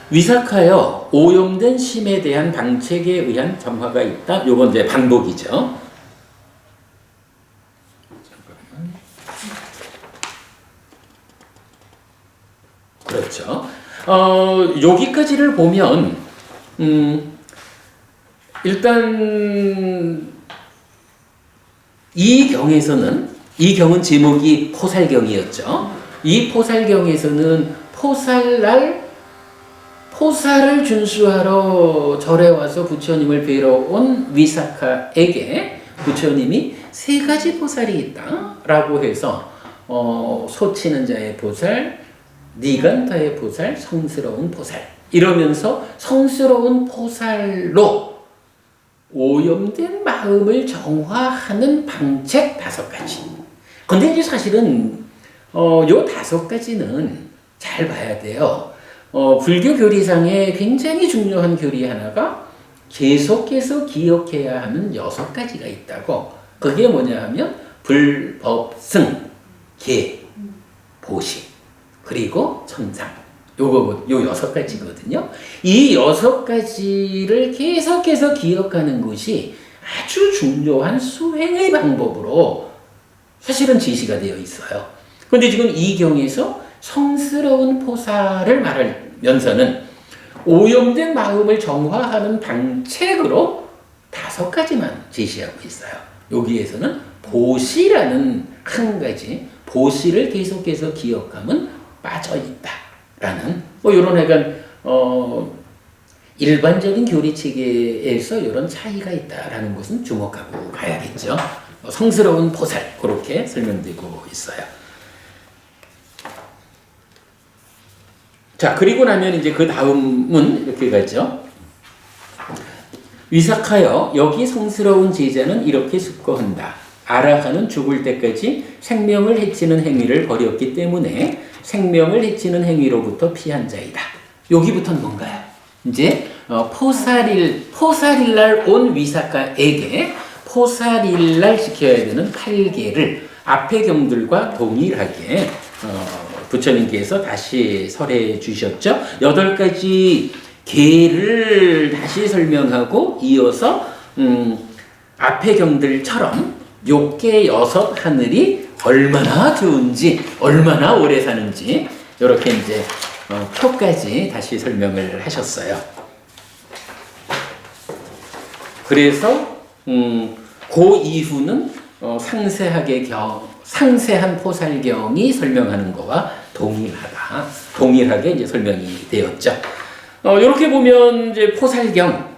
위삭하여 오염된 심에 대한 방책에 의한 정화가 있다. 요건 이제 반복이죠. 그렇죠. 여기까지를 보면 일단 이 경은 제목이 포살경이었죠. 이 포살경에서는 포살을 준수하러 절에 와서 부처님을 뵈러 온 위사카에게 부처님이 3가지 포살이 있다라고 해서 소치는 자의 포살, 니간타의 포살, 성스러운 포살 이러면서 성스러운 포살로 오염된 마음을 정화하는 방책 5가지. 근데 이제 사실은 요 5가지는 잘 봐야 돼요. 불교 교리상에 굉장히 중요한 교리 하나가 계속해서 기억해야 하는 6가지가 있다고. 그게 뭐냐 하면 불법승, 계, 보시, 그리고 천상. 요 6가지거든요. 이 6가지를 계속해서 기억하는 것이 아주 중요한 수행의 방법으로 사실은 지시가 되어 있어요. 그런데 지금 이 경에서 성스러운 포사를 말하면서는 오염된 마음을 정화하는 방책으로 5가지만 제시하고 있어요. 여기에서는 보시라는 한 가지, 보시를 계속해서 기억하면 빠져있다. 라는 이런 약간 일반적인 교리 체계에서 이런 차이가 있다라는 것은 주목하고 가야겠죠. 성스러운 포살 그렇게 설명되고 있어요. 자, 그리고 나면 이제 그 다음은 이렇게 가죠. 위삭하여 여기 성스러운 제자는 이렇게 숙고한다. 아라하는 죽을 때까지 생명을 해치는 행위를 버렸기 때문에 생명을 해치는 행위로부터 피한 자이다. 여기부터는 뭔가요? 이제 포사릴날 온 위사카에게 포사릴날 지켜야 되는 8개를 앞의 경들과 동일하게 부처님께서 다시 설해 주셨죠. 8가지 계를 다시 설명하고 이어서 앞의 경들처럼 6개 6 하늘이 얼마나 좋은지, 얼마나 오래 사는지 이렇게 이제 표까지 다시 설명을 하셨어요. 상세서 그 이후는 상세한 포살경이 설명하는 거와 동일하게 이제 설명이 되었죠. 이렇게 보면 이제 포살경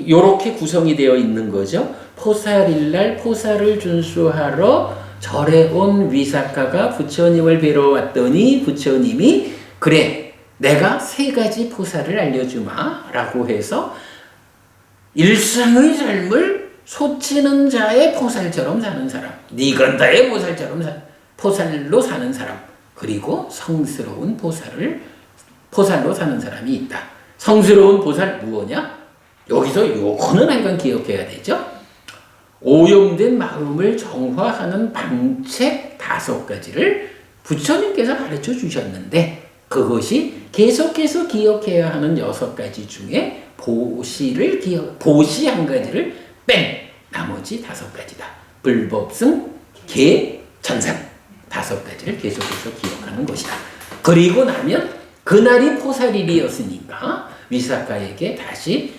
요렇게 구성이 되어 있는 거죠. 포살일날 포살을 준수하러 절에 온 위사카가 부처님을 뵈러 왔더니 부처님이 그래 내가 3가지 포살을 알려주마 라고 해서 일상의 삶을 소치는 자의 포살처럼 사는 사람, 니간다의 포살로 사는 사람, 그리고 성스러운 포살로 사는 사람이 있다. 성스러운 포살 무엇냐? 여기서 요거는 하여간 기억해야 되죠. 오염된 마음을 정화하는 방책 5가지를 부처님께서 가르쳐 주셨는데 그것이 계속해서 기억해야 하는 6가지 중에 보시 1가지를 뺀 나머지 5가지다. 불법승, 계, 천상 5가지를 계속해서 기억하는 것이다. 그리고 나면 그날이 포살일이었으니까 위사카에게 다시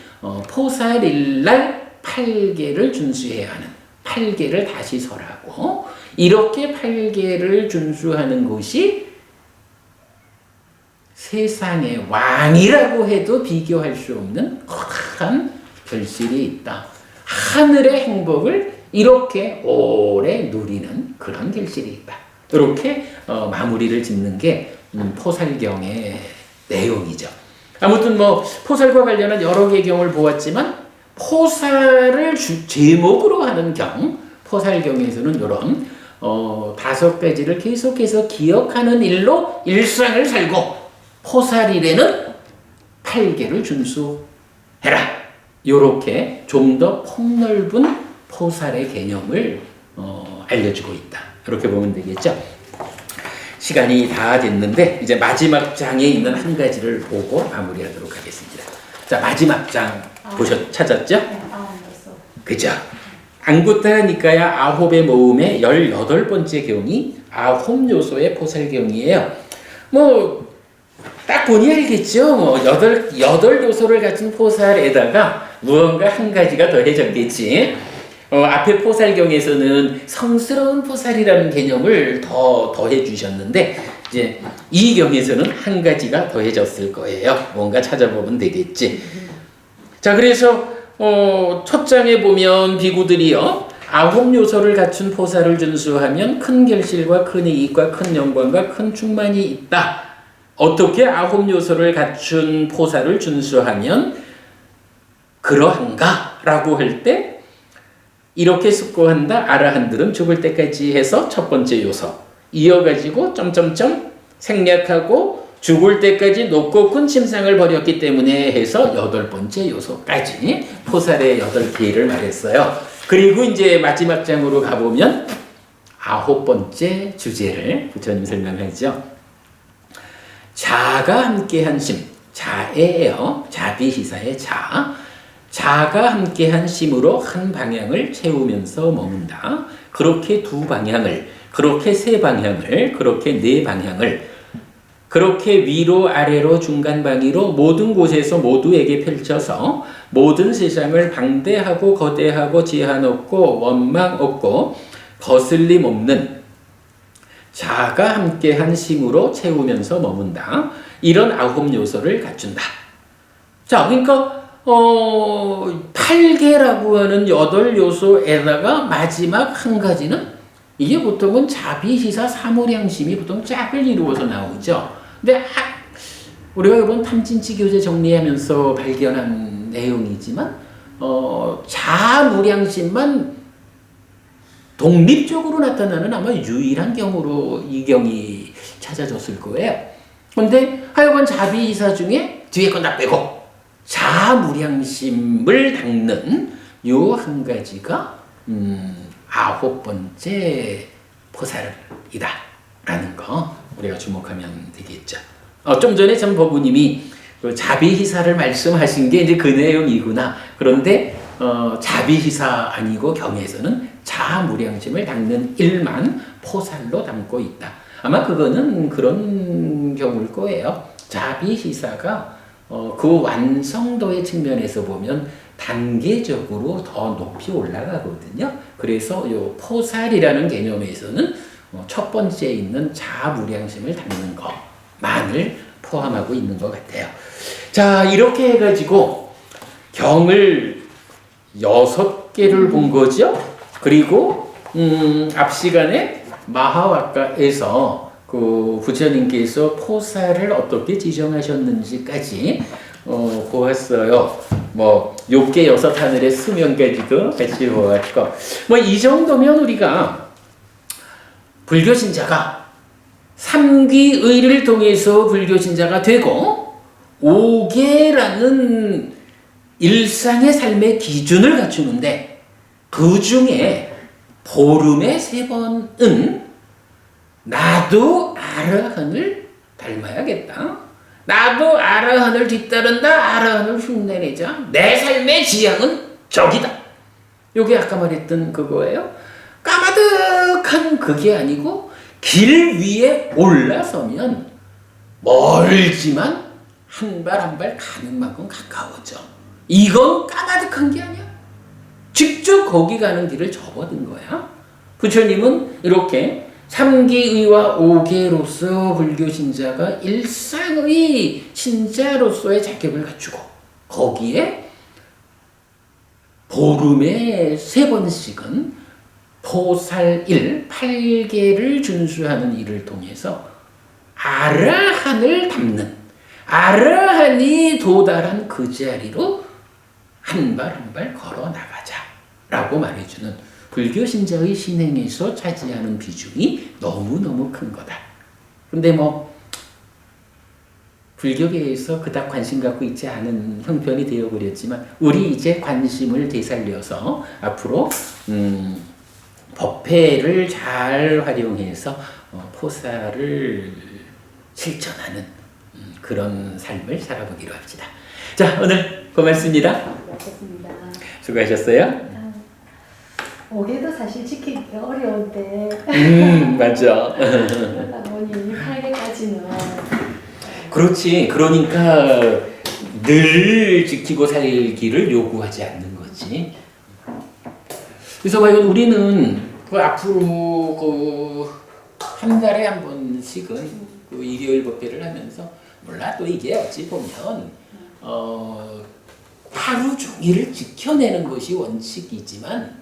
포살일날 8계를 준수해야 하는, 8계를 다시 설하고, 이렇게 8계를 준수하는 것이 세상의 왕이라고 해도 비교할 수 없는 커다란 결실이 있다. 하늘의 행복을 이렇게 오래 누리는 그런 결실이 있다. 이렇게 마무리를 짓는 게 포살경의 내용이죠. 아무튼 뭐 포살과 관련한 여러 개경을 보았지만 포살을 제목으로 하는 경, 포살경에서는 이런 5가지를 계속해서 기억하는 일로 일상을 살고 포살일에는 8계를 준수해라. 이렇게 좀 더 폭넓은 포살의 개념을 알려주고 있다. 이렇게 보면 되겠죠. 시간이 다 됐는데 이제 마지막 장에 있는 한 가지를 보고 마무리하도록 하겠습니다. 자, 마지막 장 찾았죠? 네, 그죠? 앙구타 니카야 9의 모음의 18번째 경이 9요소의 포살경이에요. 뭐 딱 보니 알겠죠? 뭐 여덟 요소를 갖춘 포살에다가 무언가 한 가지가 더해졌겠지. 앞에 포살경에서는 성스러운 포살이라는 개념을 더해 주셨는데 이제 이 경에서는 한 가지가 더해졌을 거예요. 뭔가 찾아보면 되겠지. 자, 그래서 첫 장에 보면 비구들이요, 9요소를 갖춘 포살을 준수하면 큰 결실과 큰 이익과 큰 영광과 큰 충만이 있다. 어떻게 9요소를 갖춘 포살을 준수하면 그러한가? 라고 할 때 이렇게 숙고한다. 아라한들은 죽을 때까지 해서 첫 번째 요소 이어가지고 점점점 생략하고 죽을 때까지 높고 큰 침상을 벌였기 때문에 해서 8번째 요소까지 포살의 8개를 말했어요. 그리고 이제 마지막 장으로 가보면 9번째 주제를 부처님 설명하죠. 자가 함께한 심, 자애예요. 자비시사의 자. 자가 함께한 심으로 한 방향을 채우면서 머문다. 그렇게 두 방향을, 그렇게 세 방향을, 그렇게 네 방향을, 그렇게 위로 아래로 중간 방위로 모든 곳에서 모두에게 펼쳐서 모든 세상을 방대하고 거대하고 제한 없고 원망 없고 거슬림 없는 자가 함께한 심으로 채우면서 머문다. 이런 9요소를 갖춘다. 자, 그러니까 8계라고 하는 8요소에다가 마지막 한 가지는 이게 보통은 자비시사 사무량심이 보통 짝을 이루어서 나오죠. 근데 우리가 이번 탐진치 교재 정리하면서 발견한 내용이지만 자무량심만 독립적으로 나타나는 아마 유일한 경우로 이 경이 찾아졌을 거예요. 그런데 하여간 자비이사 중에 뒤에 건 다 빼고 자무량심을 닦는 요 한 가지가 9번째 포살이다 라는 거 우리가 주목하면 되겠죠. 좀 전에 전 법우님이 그 자비희사를 말씀하신 게 이제 그 내용이구나. 그런데 자비희사 아니고 경에서는 자무량심을 닦는 일만 포살로 담고 있다. 아마 그거는 그런 경우일 거예요. 자비희사가 그 완성도의 측면에서 보면 단계적으로 더 높이 올라가거든요. 그래서 요 포살이라는 개념에서는 첫 번째에 있는 자무량심을 닦는 것만을 포함하고 있는 것 같아요. 자, 이렇게 해가지고 경을 6개를 본 거죠. 그리고 앞 시간에 마하와카에서 그 부처님께서 포살을 어떻게 지정하셨는지까지 보았어요. 뭐 6개 6하늘의 수명까지도 같이 보았고, 뭐 이 정도면 우리가 불교 신자가 3기의를 통해서 불교 신자가 되고 5개라는 일상의 삶의 기준을 갖추는데 그 중에 보름에 3번은 나도 아라한을 닮아야겠다. 나도 아라한을 뒤따른다. 아라한을 흉내내자. 내 삶의 지향은 저기다. 요게 아까 말했던 그거예요. 까마득한 그게 아니고 길 위에 올라서면 멀지만 한 발 한 발 가는 만큼 가까워져. 이건 까마득한 게 아니야. 거기 가는 길을 접어든 거야. 부처님은 이렇게 3계의와 5계로서 불교 신자가 일상의 신자로서의 자격을 갖추고 거기에 보름에 3번씩은 포살일 8계를 준수하는 일을 통해서 아라한을 담는 아라한이 도달한 그 자리로 한 발 한 발 걸어 나가자라고 말해주는 불교 신자의 신행에서 차지하는 비중이 너무너무 큰 거다. 근데 뭐 불교계에서 그닥 관심 갖고 있지 않은 형편이 되어버렸지만 우리 이제 관심을 되살려서 앞으로 법회를 잘 활용해서 포사를 실천하는 그런 삶을 살아보기로 합시다. 자, 오늘 고맙습니다. 수고하셨습니다. 수고하셨어요. 5개도 사실 지키기 어려운데 맞죠. 그러다 보니 8개까지는 그렇지. 그러니까 늘 지키고 살기를 요구하지 않는 거지. 그래서 과연 우리는 그 앞으로 한 달에 한 번씩은 그 2개월 법회를 하면서 몰라 또 이게 어찌 보면 하루 종일을 지켜내는 것이 원칙이지만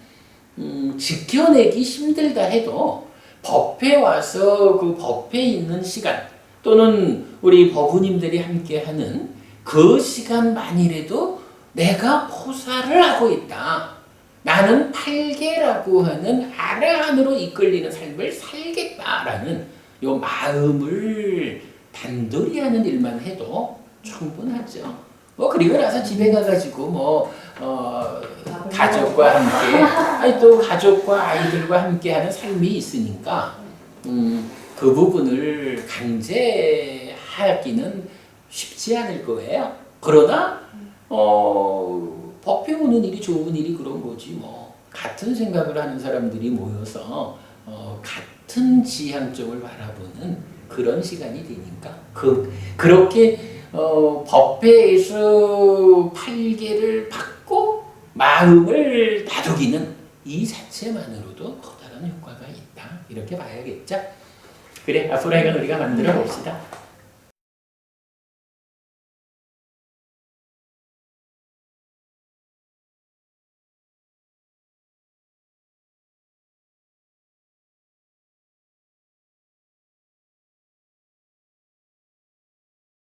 지켜내기 힘들다 해도 법회 와서 그 법회에 있는 시간 또는 우리 법우님들이 함께하는 그 시간만이라도 내가 포사를 하고 있다. 나는 8계라고 하는 아라한으로 이끌리는 삶을 살겠다라는 요 마음을 단돌이 하는 일만 해도 충분하죠. 뭐 그리고 나서 집에 가가지고 가족과 함께 아니 또 가족과 아이들과 함께하는 삶이 있으니까 그 부분을 강제하기는 쉽지 않을 거예요. 그러나 법회 오는 일이 좋은 일이 그런 거지 뭐 같은 생각을 하는 사람들이 모여서 같은 지향점을 바라보는 그런 시간이 되니까 그렇게 법회에서 8계를 받고 마음을 다독이는 이 자체만으로도 커다란 효과가 있다. 이렇게 봐야겠죠. 그래 앞으로 이건 우리가 만들어 봅시다.